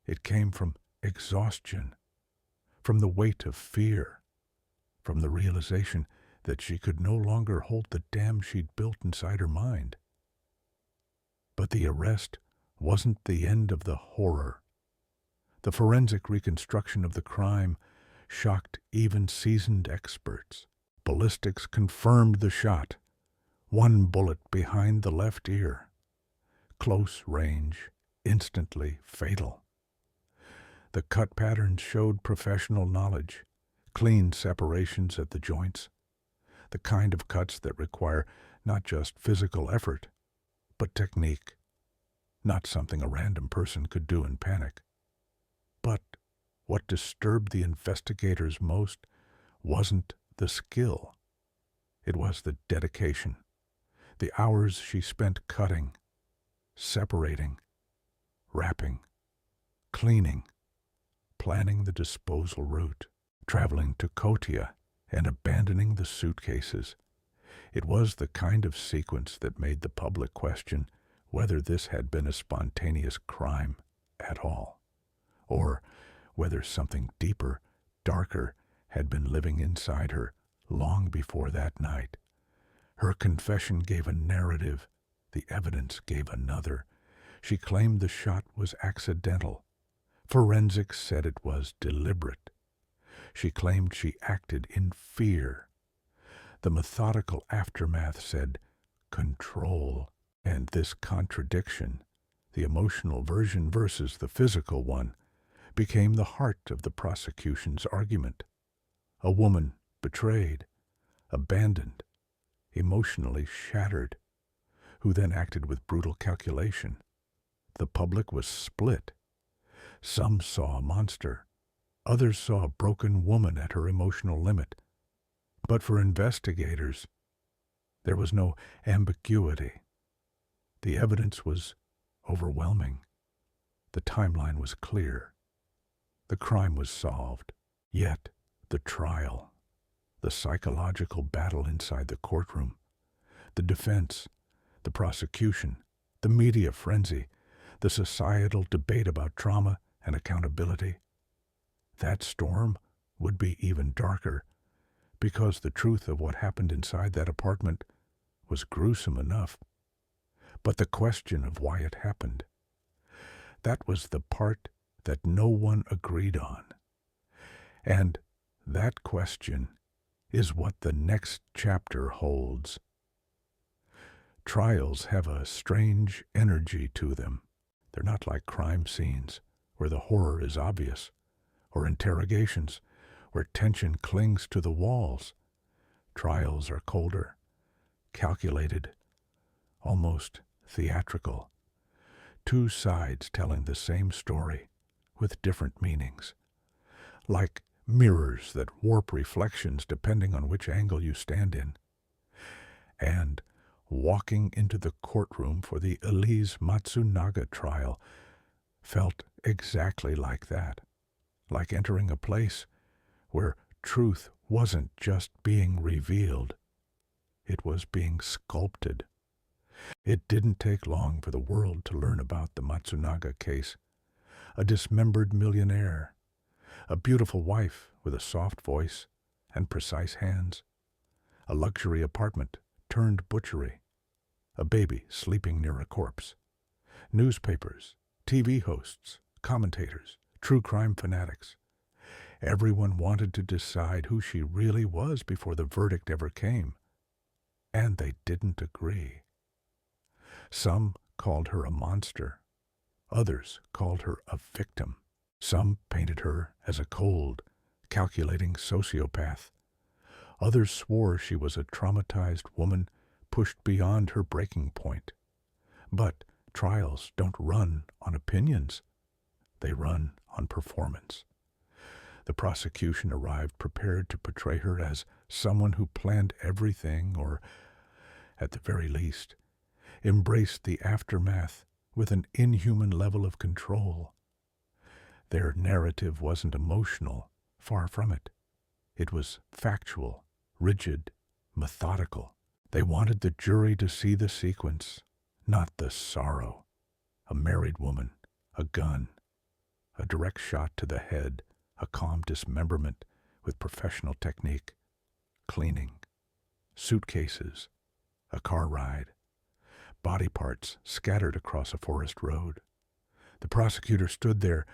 It came from exhaustion, from the weight of fear, from the realization that she could no longer hold the dam she'd built inside her mind. But the arrest wasn't the end of the horror. The forensic reconstruction of the crime shocked even seasoned experts. Ballistics confirmed the shot. One bullet behind the left ear. Close range, instantly fatal. The cut patterns showed professional knowledge, clean separations at the joints, the kind of cuts that require not just physical effort, but technique, not something a random person could do in panic. But what disturbed the investigators most wasn't the skill. It was the dedication, the hours she spent cutting, separating, wrapping, cleaning, planning the disposal route, traveling to Kotia, and abandoning the suitcases. It was the kind of sequence that made the public question whether this had been a spontaneous crime at all, or whether something deeper, darker, had been living inside her long before that night. Her confession gave a narrative, the evidence gave another. She claimed the shot was accidental. Forensics said it was deliberate. She claimed she acted in fear. The methodical aftermath said control. And this contradiction, the emotional version versus the physical one, became the heart of the prosecution's argument. A woman betrayed, abandoned, emotionally shattered, who then acted with brutal calculation. The public was split. Some saw a monster. Others saw a broken woman at her emotional limit. But for investigators, there was no ambiguity. The evidence was overwhelming. The timeline was clear. The crime was solved. Yet, the trial, the psychological battle inside the courtroom, the defense, the prosecution, the media frenzy, the societal debate about trauma and accountability, that storm would be even darker because the truth of what happened inside that apartment was gruesome enough. But the question of why it happened, that was the part that no one agreed on. And that question is what the next chapter holds. Trials have a strange energy to them. They're not like crime scenes, where the horror is obvious, or interrogations, where tension clings to the walls. Trials are colder, calculated, almost theatrical. Two sides telling the same story with different meanings. Like mirrors that warp reflections depending on which angle you stand in. And walking into the courtroom for the Elize Matsunaga trial felt exactly like that. Like entering a place where truth wasn't just being revealed. It was being sculpted. It didn't take long for the world to learn about the Matsunaga case. A dismembered millionaire, a beautiful wife with a soft voice and precise hands, a luxury apartment turned butchery, a baby sleeping near a corpse, newspapers, TV hosts, commentators, true crime fanatics. Everyone wanted to decide who she really was before the verdict ever came, and they didn't agree. Some called her a monster. Others called her a victim. Some painted her as a cold, calculating sociopath. Others swore she was a traumatized woman pushed beyond her breaking point. But trials don't run on opinions. They run on performance. The prosecution arrived prepared to portray her as someone who planned everything, or, at the very least, embraced the aftermath with an inhuman level of control. Their narrative wasn't emotional, far from it. It was factual, rigid, methodical. They wanted the jury to see the sequence, not the sorrow. A married woman, a gun, a direct shot to the head, a calm dismemberment with professional technique, cleaning, suitcases, a car ride, body parts scattered across a forest road. The prosecutor stood there,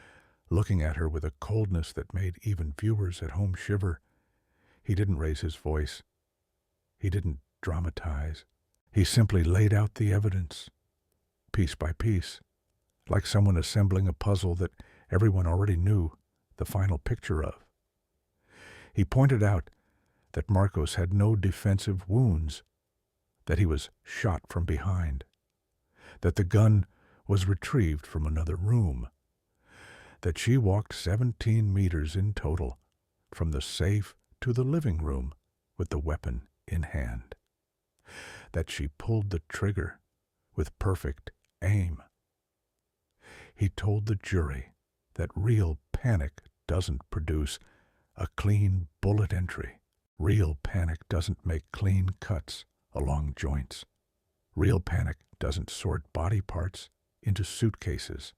looking at her with a coldness that made even viewers at home shiver. He didn't raise his voice. He didn't dramatize. He simply laid out the evidence, piece by piece, like someone assembling a puzzle that everyone already knew the final picture of. He pointed out that Marcos had no defensive wounds, that he was shot from behind, that the gun was retrieved from another room, that she walked 17 meters in total from the safe to the living room with the weapon in hand, that she pulled the trigger with perfect aim. He told the jury that real panic doesn't produce a clean bullet entry. Real panic doesn't make clean cuts along joints. Real panic doesn't sort body parts into suitcases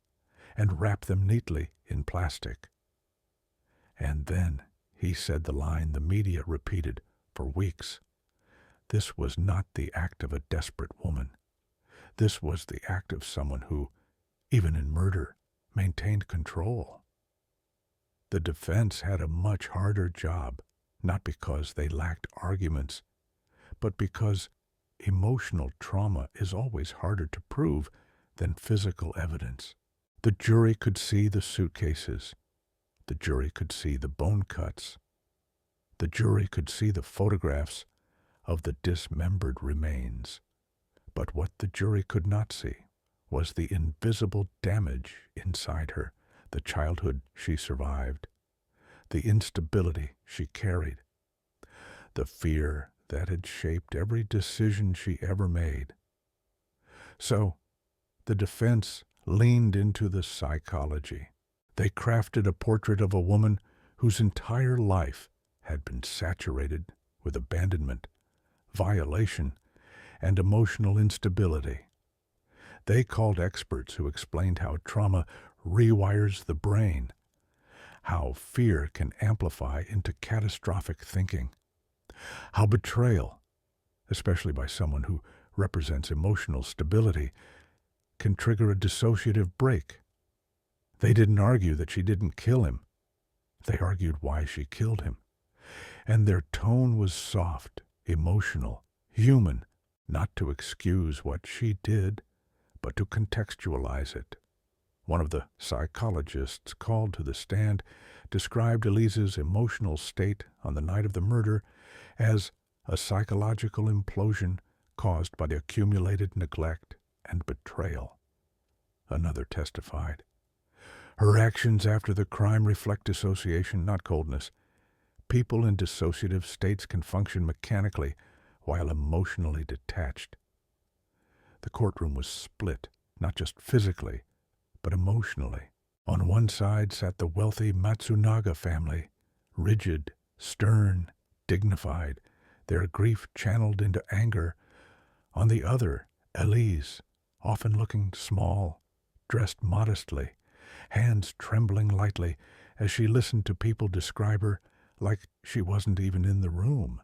and wrap them neatly in plastic. And then he said the line the media repeated for weeks. This was not the act of a desperate woman. This was the act of someone who, even in murder, maintained control. The defense had a much harder job, not because they lacked arguments, but because emotional trauma is always harder to prove than physical evidence. The jury could see the suitcases. The jury could see the bone cuts. The jury could see the photographs of the dismembered remains. But what the jury could not see was the invisible damage inside her, the childhood she survived, the instability she carried, the fear that had shaped every decision she ever made. So, the defense leaned into the psychology. They crafted a portrait of a woman whose entire life had been saturated with abandonment, violation, and emotional instability. They called experts who explained how trauma rewires the brain, how fear can amplify into catastrophic thinking, how betrayal, especially by someone who represents emotional stability, can trigger a dissociative break. They didn't argue that she didn't kill him. They argued why she killed him. And their tone was soft, emotional, human, not to excuse what she did, but to contextualize it. One of the psychologists called to the stand described Elize's emotional state on the night of the murder as a psychological implosion caused by the accumulated neglect and betrayal. Another testified, her actions after the crime reflect dissociation, not coldness. People in dissociative states can function mechanically while emotionally detached. The courtroom was split, not just physically, but emotionally. On one side sat the wealthy Matsunaga family, rigid, stern, dignified, their grief channeled into anger. On the other, Elize, often looking small, dressed modestly, hands trembling lightly as she listened to people describe her like she wasn't even in the room.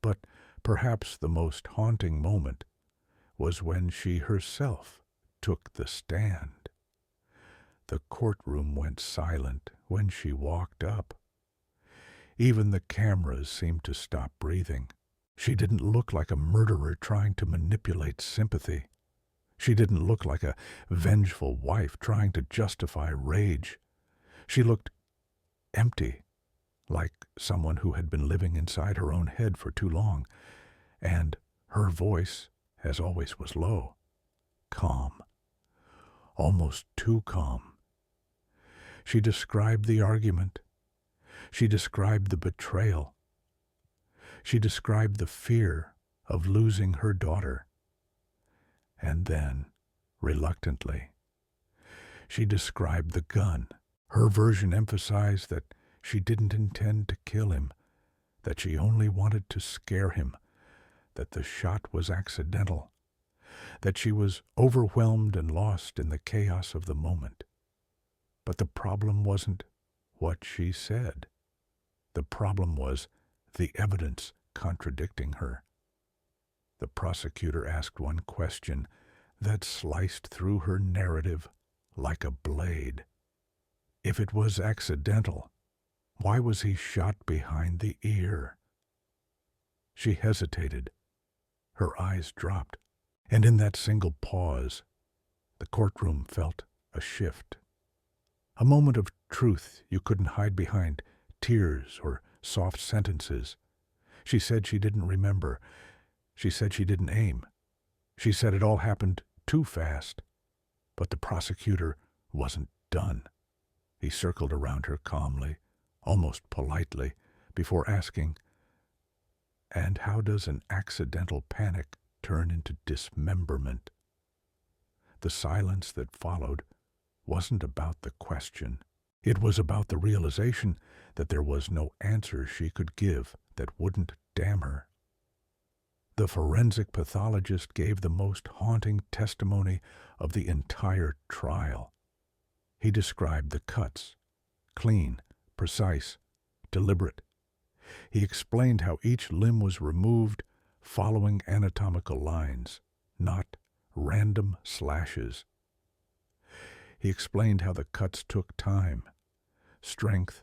But perhaps the most haunting moment was when she herself took the stand. The courtroom went silent when she walked up. Even the cameras seemed to stop breathing. She didn't look like a murderer trying to manipulate sympathy. She didn't look like a vengeful wife trying to justify rage. She looked empty, like someone who had been living inside her own head for too long. And her voice, as always, was low, calm, almost too calm. She described the argument. She described the betrayal. She described the fear of losing her daughter. And then, reluctantly, she described the gun. Her version emphasized that she didn't intend to kill him, that she only wanted to scare him, that the shot was accidental, that she was overwhelmed and lost in the chaos of the moment. But the problem wasn't what she said. The problem was the evidence contradicting her. The prosecutor asked one question that sliced through her narrative like a blade. If it was accidental, why was he shot behind the ear? She hesitated. Her eyes dropped, and in that single pause, the courtroom felt a shift. A moment of truth you couldn't hide behind tears or soft sentences. She said she didn't remember. She said she didn't aim. She said it all happened too fast. But the prosecutor wasn't done. He circled around her calmly, almost politely, before asking, "And how does an accidental panic turn into dismemberment?" The silence that followed wasn't about the question. It was about the realization that there was no answer she could give that wouldn't damn her. The forensic pathologist gave the most haunting testimony of the entire trial. He described the cuts, clean, precise, deliberate. He explained how each limb was removed following anatomical lines, not random slashes. He explained how the cuts took time, strength,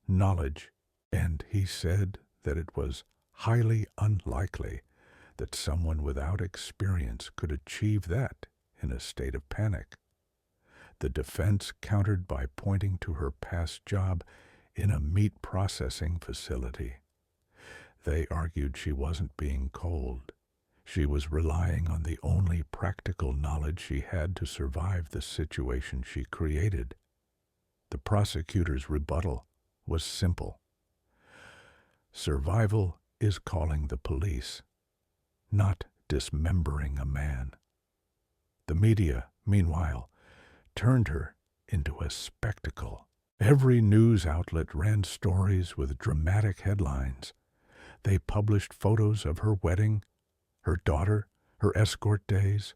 knowledge, and he said that it was highly unlikely that someone without experience could achieve that in a state of panic. The defense countered by pointing to her past job in a meat processing facility. They argued she wasn't being cold. She was relying on the only practical knowledge she had to survive the situation she created. The prosecutor's rebuttal was simple. Survival is calling the police, not dismembering a man. The media, meanwhile, turned her into a spectacle. Every news outlet ran stories with dramatic headlines. They published photos of her wedding, her daughter, her escort days,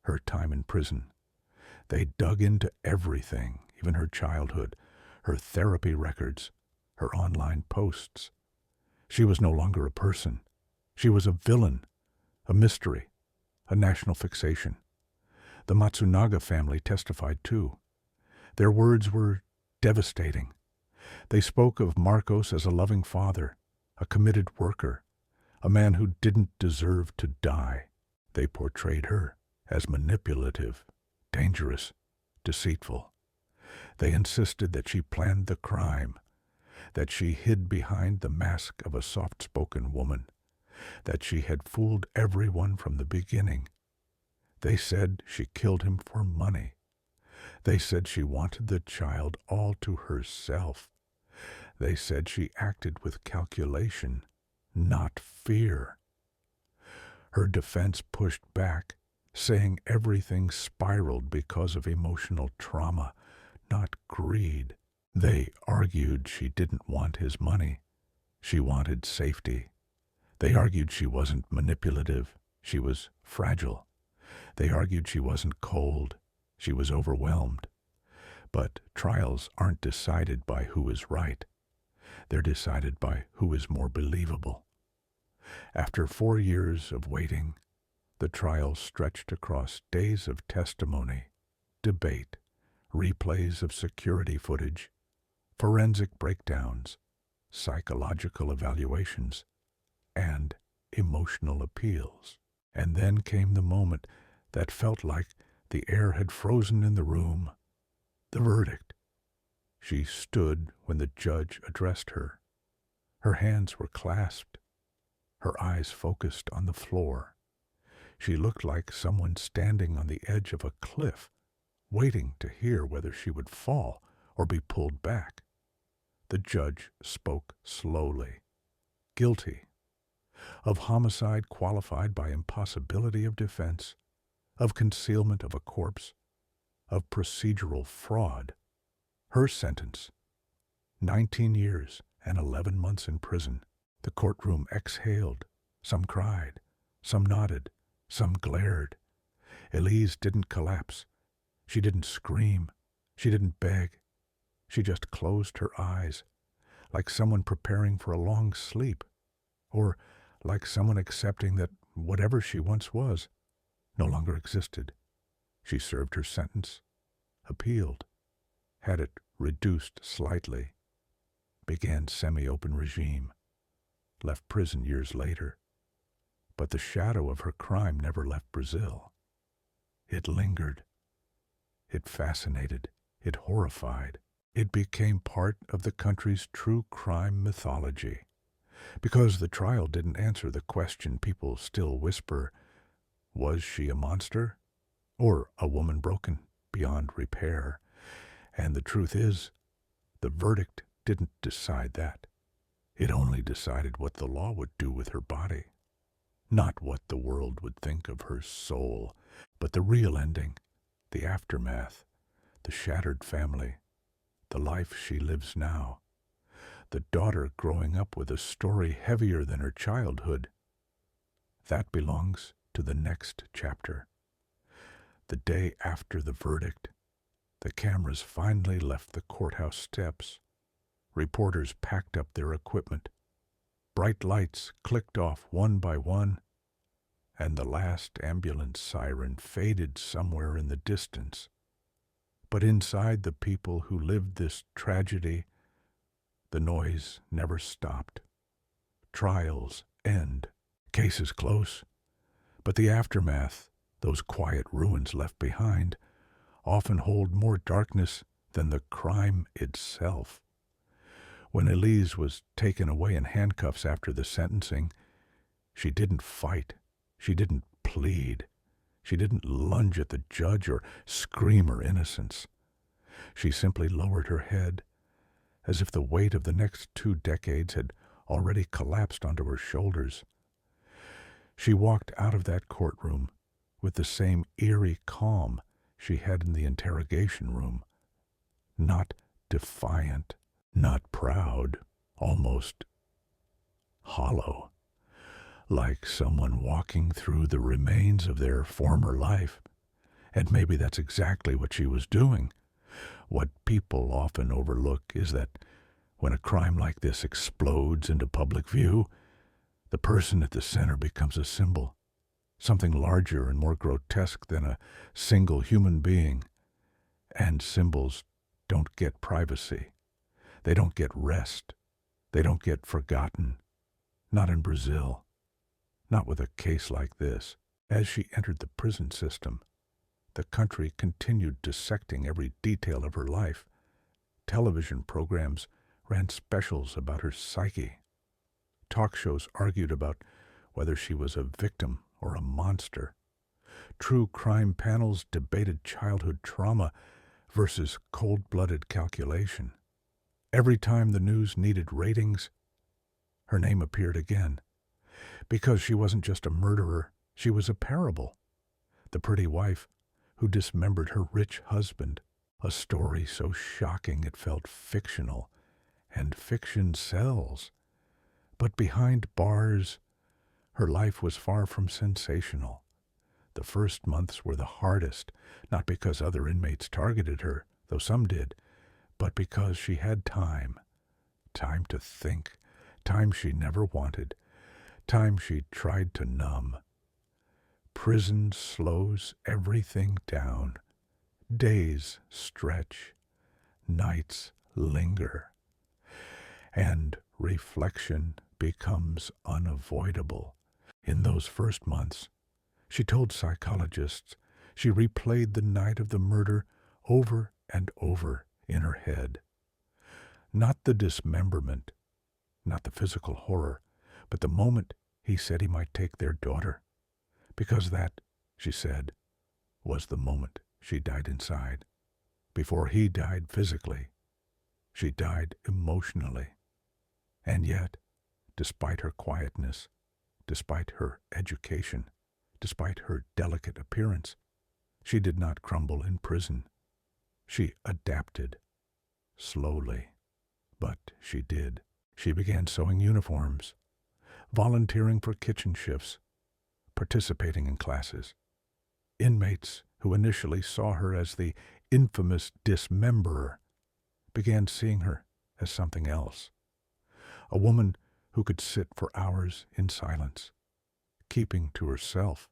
her time in prison. They dug into everything, even her childhood, her therapy records, her online posts. She was no longer a person. She was a villain, a mystery, a national fixation. The Matsunaga family testified too. Their words were devastating. They spoke of Marcos as a loving father, a committed worker, a man who didn't deserve to die. They portrayed her as manipulative, dangerous, deceitful. They insisted that she planned the crime, that she hid behind the mask of a soft-spoken woman, that she had fooled everyone from the beginning. They said she killed him for money. They said she wanted the child all to herself. They said she acted with calculation, not fear. Her defense pushed back, saying everything spiraled because of emotional trauma, not greed. They argued she didn't want his money. She wanted safety. They argued she wasn't manipulative. She was fragile. They argued she wasn't cold. She was overwhelmed. But trials aren't decided by who is right. They're decided by who is more believable. After 4 years of waiting, the trial stretched across days of testimony, debate, replays of security footage, forensic breakdowns, psychological evaluations, and emotional appeals. And then came the moment that felt like the air had frozen in the room. The verdict. She stood when the judge addressed her. Her hands were clasped, her eyes focused on the floor. She looked like someone standing on the edge of a cliff, waiting to hear whether she would fall or be pulled back. The judge spoke slowly. Guilty. Of homicide qualified by impossibility of defense, of concealment of a corpse, of procedural fraud. Her sentence, 19 years and 11 months in prison. The courtroom exhaled. Some cried, some nodded, some glared, Elize didn't collapse. She didn't scream. She didn't beg. She just closed her eyes, like someone preparing for a long sleep, or like someone accepting that whatever she once was no longer existed. She served her sentence, appealed, had it reduced slightly, began semi-open regime, left prison years later. But the shadow of her crime never left Brazil. It lingered. It fascinated. It horrified. It became part of the country's true crime mythology. Because the trial didn't answer the question people still whisper, was she a monster or a woman broken beyond repair? And the truth is, the verdict didn't decide that. It only decided what the law would do with her body. Not what the world would think of her soul, but the real ending, the aftermath, the shattered family, the life she lives now, the daughter growing up with a story heavier than her childhood. That belongs to the next chapter. The day after the verdict, the cameras finally left the courthouse steps. Reporters packed up their equipment. Bright lights clicked off one by one, and the last ambulance siren faded somewhere in the distance. But inside the people who lived this tragedy, the noise never stopped. Trials end, cases close, but the aftermath, those quiet ruins left behind, often hold more darkness than the crime itself. When Elize was taken away in handcuffs after the sentencing, she didn't fight. She didn't plead. She didn't lunge at the judge or scream her innocence. She simply lowered her head, as if the weight of the next 2 decades had already collapsed onto her shoulders. She walked out of that courtroom with the same eerie calm she had in the interrogation room. Not defiant, not proud, almost hollow, like someone walking through the remains of their former life. And maybe that's exactly what she was doing. What people often overlook is that when a crime like this explodes into public view, the person at the center becomes a symbol, something larger and more grotesque than a single human being. And symbols don't get privacy. They don't get rest. They don't get forgotten. Not in Brazil. Not with a case like this. As she entered the prison system, the country continued dissecting every detail of her life. Television programs ran specials about her psyche. Talk shows argued about whether she was a victim or a monster. True crime panels debated childhood trauma versus cold-blooded calculation. Every time the news needed ratings, her name appeared again. Because she wasn't just a murderer, she was a parable. The pretty wife who dismembered her rich husband. A story so shocking it felt fictional, and fiction sells. But behind bars, her life was far from sensational. The first months were the hardest, not because other inmates targeted her, though some did, but because she had time. Time to think, time she never wanted, time she tried to numb. Prison slows everything down. Days stretch, nights linger, and reflection becomes unavoidable. In those first months, she told psychologists, she replayed the night of the murder over and over in her head. Not the dismemberment, not the physical horror, but the moment he said he might take their daughter. Because that, she said, was the moment she died inside. Before he died physically, she died emotionally. And yet, despite her quietness, despite her education, despite her delicate appearance, she did not crumble in prison. She adapted. Slowly. But she did. She began sewing uniforms, volunteering for kitchen shifts, participating in classes. Inmates who initially saw her as the infamous dismemberer began seeing her as something else. A woman who could sit for hours in silence, keeping to herself,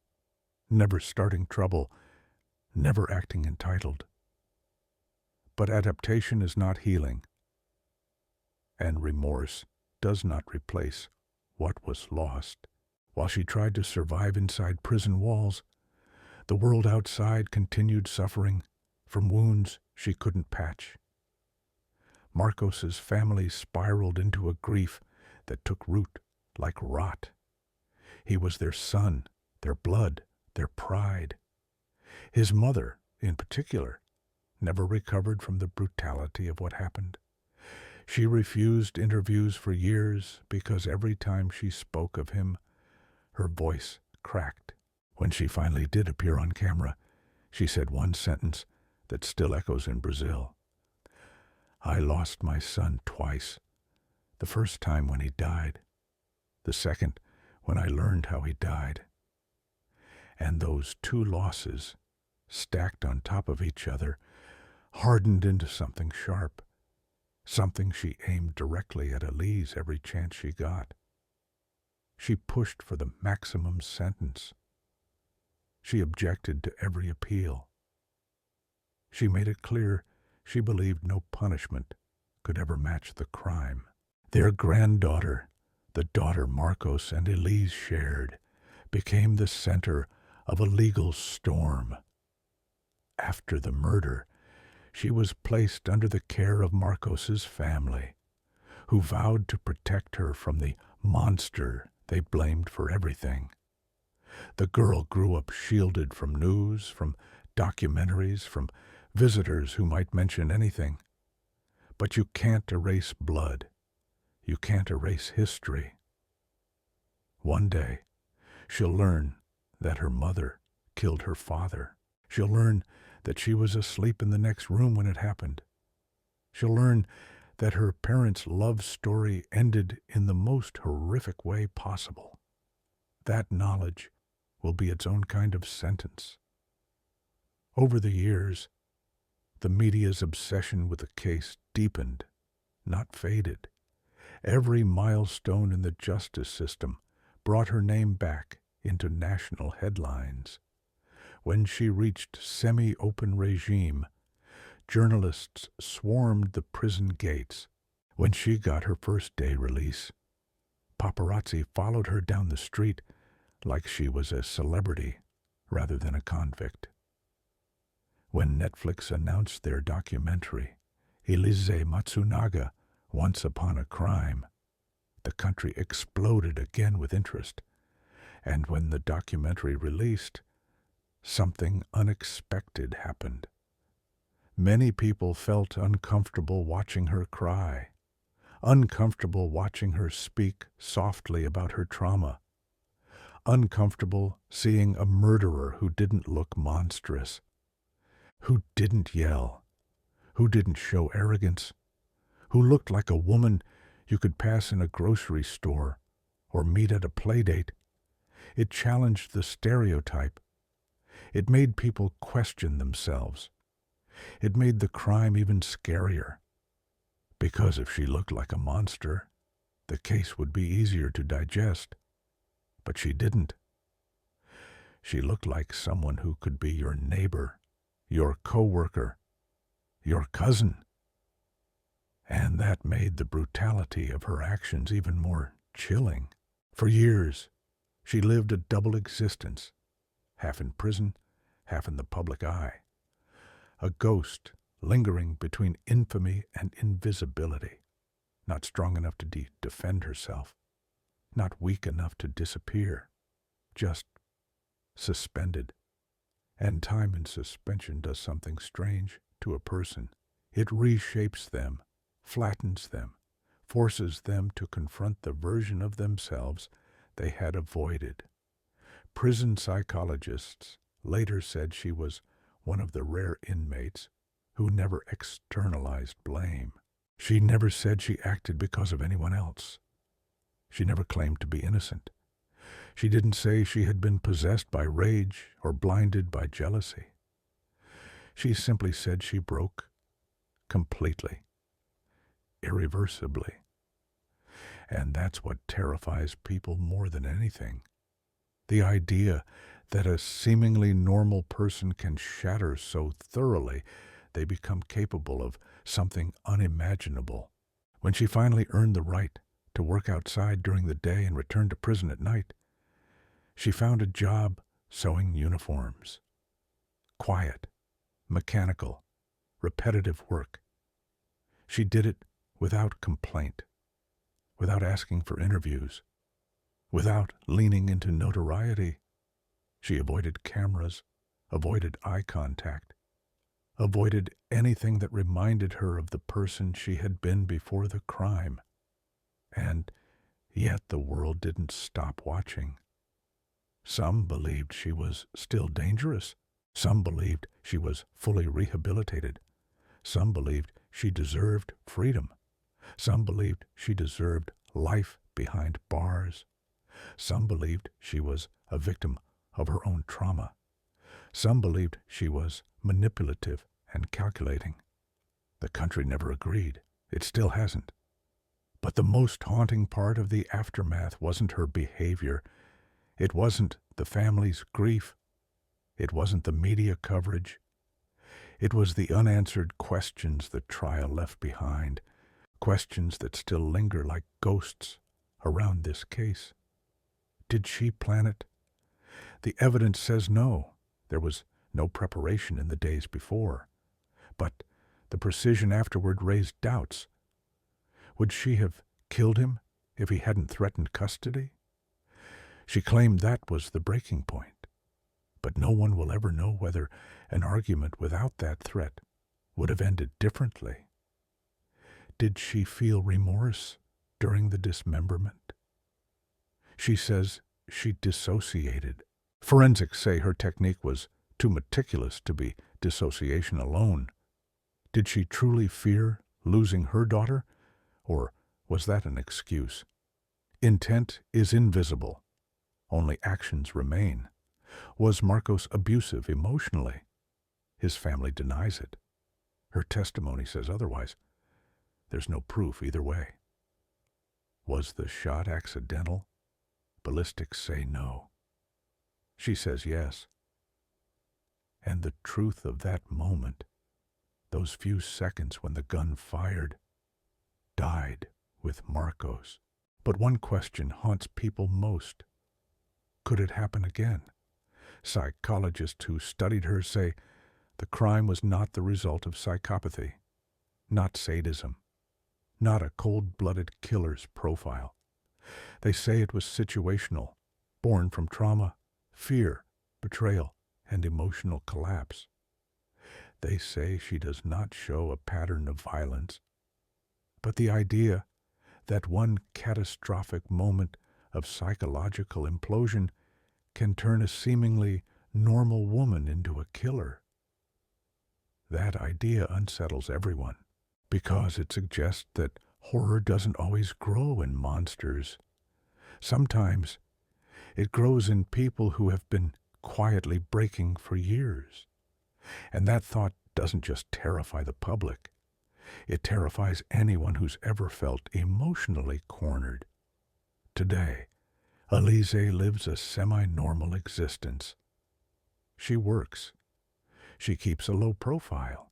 never starting trouble, never acting entitled. But adaptation is not healing, and remorse does not replace what was lost. While she tried to survive inside prison walls, the world outside continued suffering from wounds she couldn't patch. Marcos's family spiraled into a grief that took root like rot. He was their son, their blood, their pride. His mother, in particular, never recovered from the brutality of what happened. She refused interviews for years because every time she spoke of him, her voice cracked. When she finally did appear on camera, she said one sentence that still echoes in Brazil. "I lost my son twice. The first time when he died. The second when I learned how he died. And those two losses, stacked on top of each other, hardened into something sharp. Something she aimed directly at Elize every chance she got. She pushed for the maximum sentence. She objected to every appeal. She made it clear she believed no punishment could ever match the crime. Their granddaughter, the daughter Marcos and Elize shared, became the center of a legal storm. After the murder, she was placed under the care of Marcos's family, who vowed to protect her from the monster they blamed for everything. The girl grew up shielded from news, from documentaries, from visitors who might mention anything. But you can't erase blood. You can't erase history. One day, she'll learn that her mother killed her father. She'll learn that she was asleep in the next room when it happened. She'll learn that her parents' love story ended in the most horrific way possible. That knowledge will be its own kind of sentence. Over the years, the media's obsession with the case deepened, not faded. Every milestone in the justice system brought her name back into national headlines. When she reached semi-open regime, journalists swarmed the prison gates. When she got her first day release, paparazzi followed her down the street like she was a celebrity rather than a convict. When Netflix announced their documentary, Elize Matsunaga, Once Upon a Crime, the country exploded again with interest. And when the documentary released, something unexpected happened. Many people felt uncomfortable watching her cry, uncomfortable watching her speak softly about her trauma, uncomfortable seeing a murderer who didn't look monstrous, who didn't yell, who didn't show arrogance, who looked like a woman you could pass in a grocery store or meet at a playdate. It challenged the stereotype. It made people question themselves. It made the crime even scarier. Because if she looked like a monster, the case would be easier to digest. But she didn't. She looked like someone who could be your neighbor, your co-worker, your cousin. And that made the brutality of her actions even more chilling. For years, she lived a double existence, half in prison, half in the public eye. A ghost lingering between infamy and invisibility, not strong enough to defend herself, not weak enough to disappear, just suspended. And time in suspension does something strange to a person. It reshapes them, flattens them, forces them to confront the version of themselves they had avoided. Prison psychologists later said she was one of the rare inmates who never externalized blame. She never said she acted because of anyone else. She never claimed to be innocent. She didn't say she had been possessed by rage or blinded by jealousy. She simply said she broke completely, irreversibly. And that's what terrifies people more than anything. The idea that a seemingly normal person can shatter so thoroughly they become capable of something unimaginable. When she finally earned the right to work outside during the day and return to prison at night, she found a job sewing uniforms. Quiet, mechanical, repetitive work. She did it without complaint, without asking for interviews, without leaning into notoriety. She avoided cameras, avoided eye contact, avoided anything that reminded her of the person she had been before the crime. And yet the world didn't stop watching. Some believed she was still dangerous. Some believed she was fully rehabilitated. Some believed she deserved freedom. Some believed she deserved life behind bars. Some believed she was a victim of her own trauma. Some believed she was manipulative and calculating. The country never agreed. It still hasn't. But the most haunting part of the aftermath wasn't her behavior. It wasn't the family's grief. It wasn't the media coverage. It was the unanswered questions the trial left behind, questions that still linger like ghosts around this case. Did she plan it? The evidence says no. There was no preparation in the days before. But the precision afterward raised doubts. Would she have killed him if he hadn't threatened custody? She claimed that was the breaking point. But no one will ever know whether an argument without that threat would have ended differently. Did she feel remorse during the dismemberment? She says she dissociated. Forensics say her technique was too meticulous to be dissociation alone. Did she truly fear losing her daughter, or was that an excuse? Intent is invisible. Only actions remain. Was Marcos abusive emotionally? His family denies it. Her testimony says otherwise. There's no proof either way. Was the shot accidental? Ballistics say no. She says yes. And the truth of that moment, those few seconds when the gun fired, died with Marcos. But one question haunts people most. Could it happen again? Psychologists who studied her say the crime was not the result of psychopathy, not sadism, not a cold-blooded killer's profile. They say it was situational, born from trauma, fear, betrayal, and emotional collapse. They say she does not show a pattern of violence, but the idea that one catastrophic moment of psychological implosion can turn a seemingly normal woman into a killer. That idea unsettles everyone, because it suggests that horror doesn't always grow in monsters. Sometimes it grows in people who have been quietly breaking for years. And that thought doesn't just terrify the public. It terrifies anyone who's ever felt emotionally cornered. Today, Elize lives a semi-normal existence. She works. She keeps a low profile.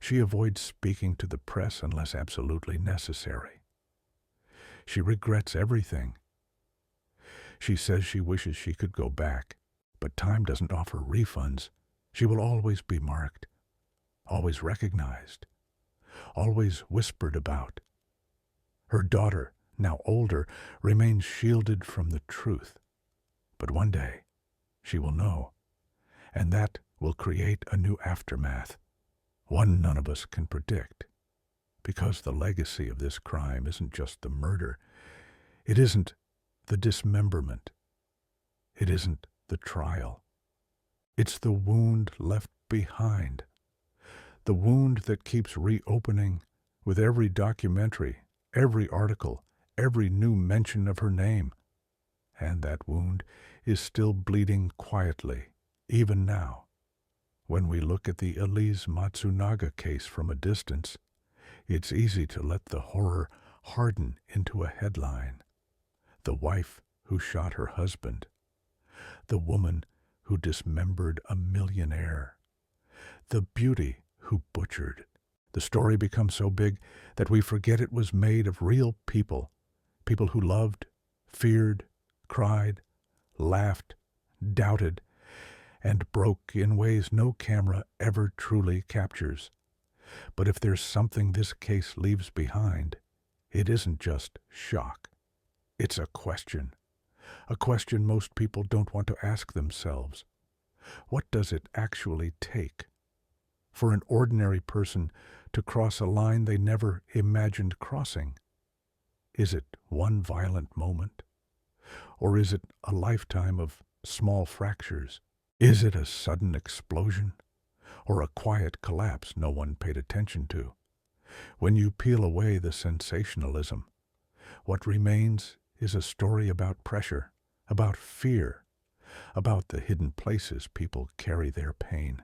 She avoids speaking to the press unless absolutely necessary. She regrets everything. She says she wishes she could go back, but time doesn't offer refunds. She will always be marked, always recognized, always whispered about. Her daughter, now older, remains shielded from the truth. But one day, she will know, and that will create a new aftermath, one none of us can predict, because the legacy of this crime isn't just the murder. It isn't the dismemberment. It isn't the trial. It's the wound left behind, the wound that keeps reopening with every documentary, every article, every new mention of her name. and that wound is still bleeding quietly, even now. When we look at the Elize Matsunaga case from a distance, it's easy to let the horror harden into a headline. The wife who shot her husband. The woman who dismembered a millionaire. The beauty who butchered. The story becomes so big that we forget it was made of real people. People who loved, feared, cried, laughed, doubted, and broke in ways no camera ever truly captures. But if there's something this case leaves behind, it isn't just shock. It's a question most people don't want to ask themselves. What does it actually take for an ordinary person to cross a line they never imagined crossing? Is it one violent moment? Or is it a lifetime of small fractures? Is it a sudden explosion? Or a quiet collapse no one paid attention to? When you peel away the sensationalism, what remains is a story about pressure, about fear, about the hidden places people carry their pain,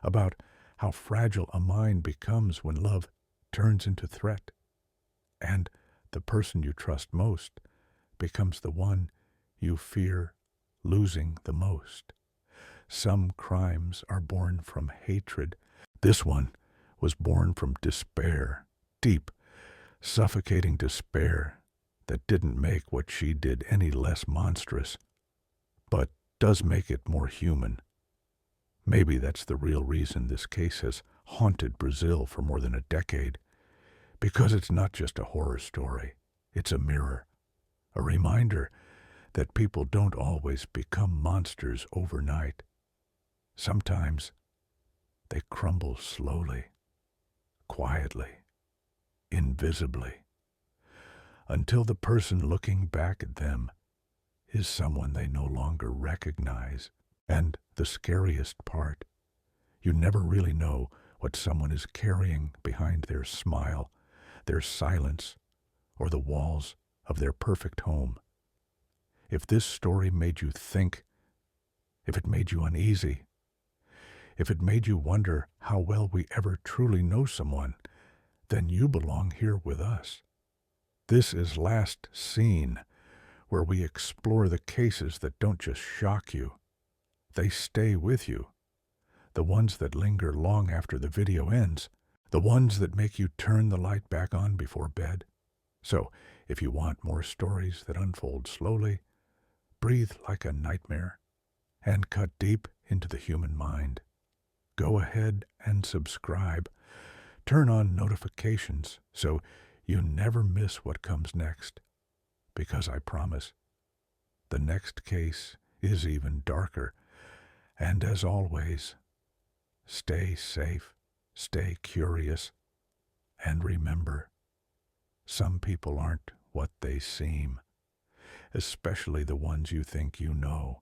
about how fragile a mind becomes when love turns into threat, and the person you trust most becomes the one you fear losing the most. Some crimes are born from hatred. This one was born from despair, deep, suffocating despair that didn't make what she did any less monstrous, but does make it more human. Maybe that's the real reason this case has haunted Brazil for more than a decade, because it's not just a horror story, it's a mirror, a reminder that people don't always become monsters overnight. Sometimes they crumble slowly, quietly, invisibly, until the person looking back at them is someone they no longer recognize. And the scariest part, you never really know what someone is carrying behind their smile, their silence, or the walls of their perfect home. If this story made you think, if it made you uneasy, if it made you wonder how well we ever truly know someone, then you belong here with us. This is Last Seen, where we explore the cases that don't just shock you. They stay with you. The ones that linger long after the video ends. The ones that make you turn the light back on before bed. So, if you want more stories that unfold slowly, breathe like a nightmare, and cut deep into the human mind, go ahead and subscribe. Turn on notifications so you never miss what comes next. Because I promise, the next case is even darker. And as always, stay safe, stay curious, and remember, some people aren't what they seem, especially the ones you think you know.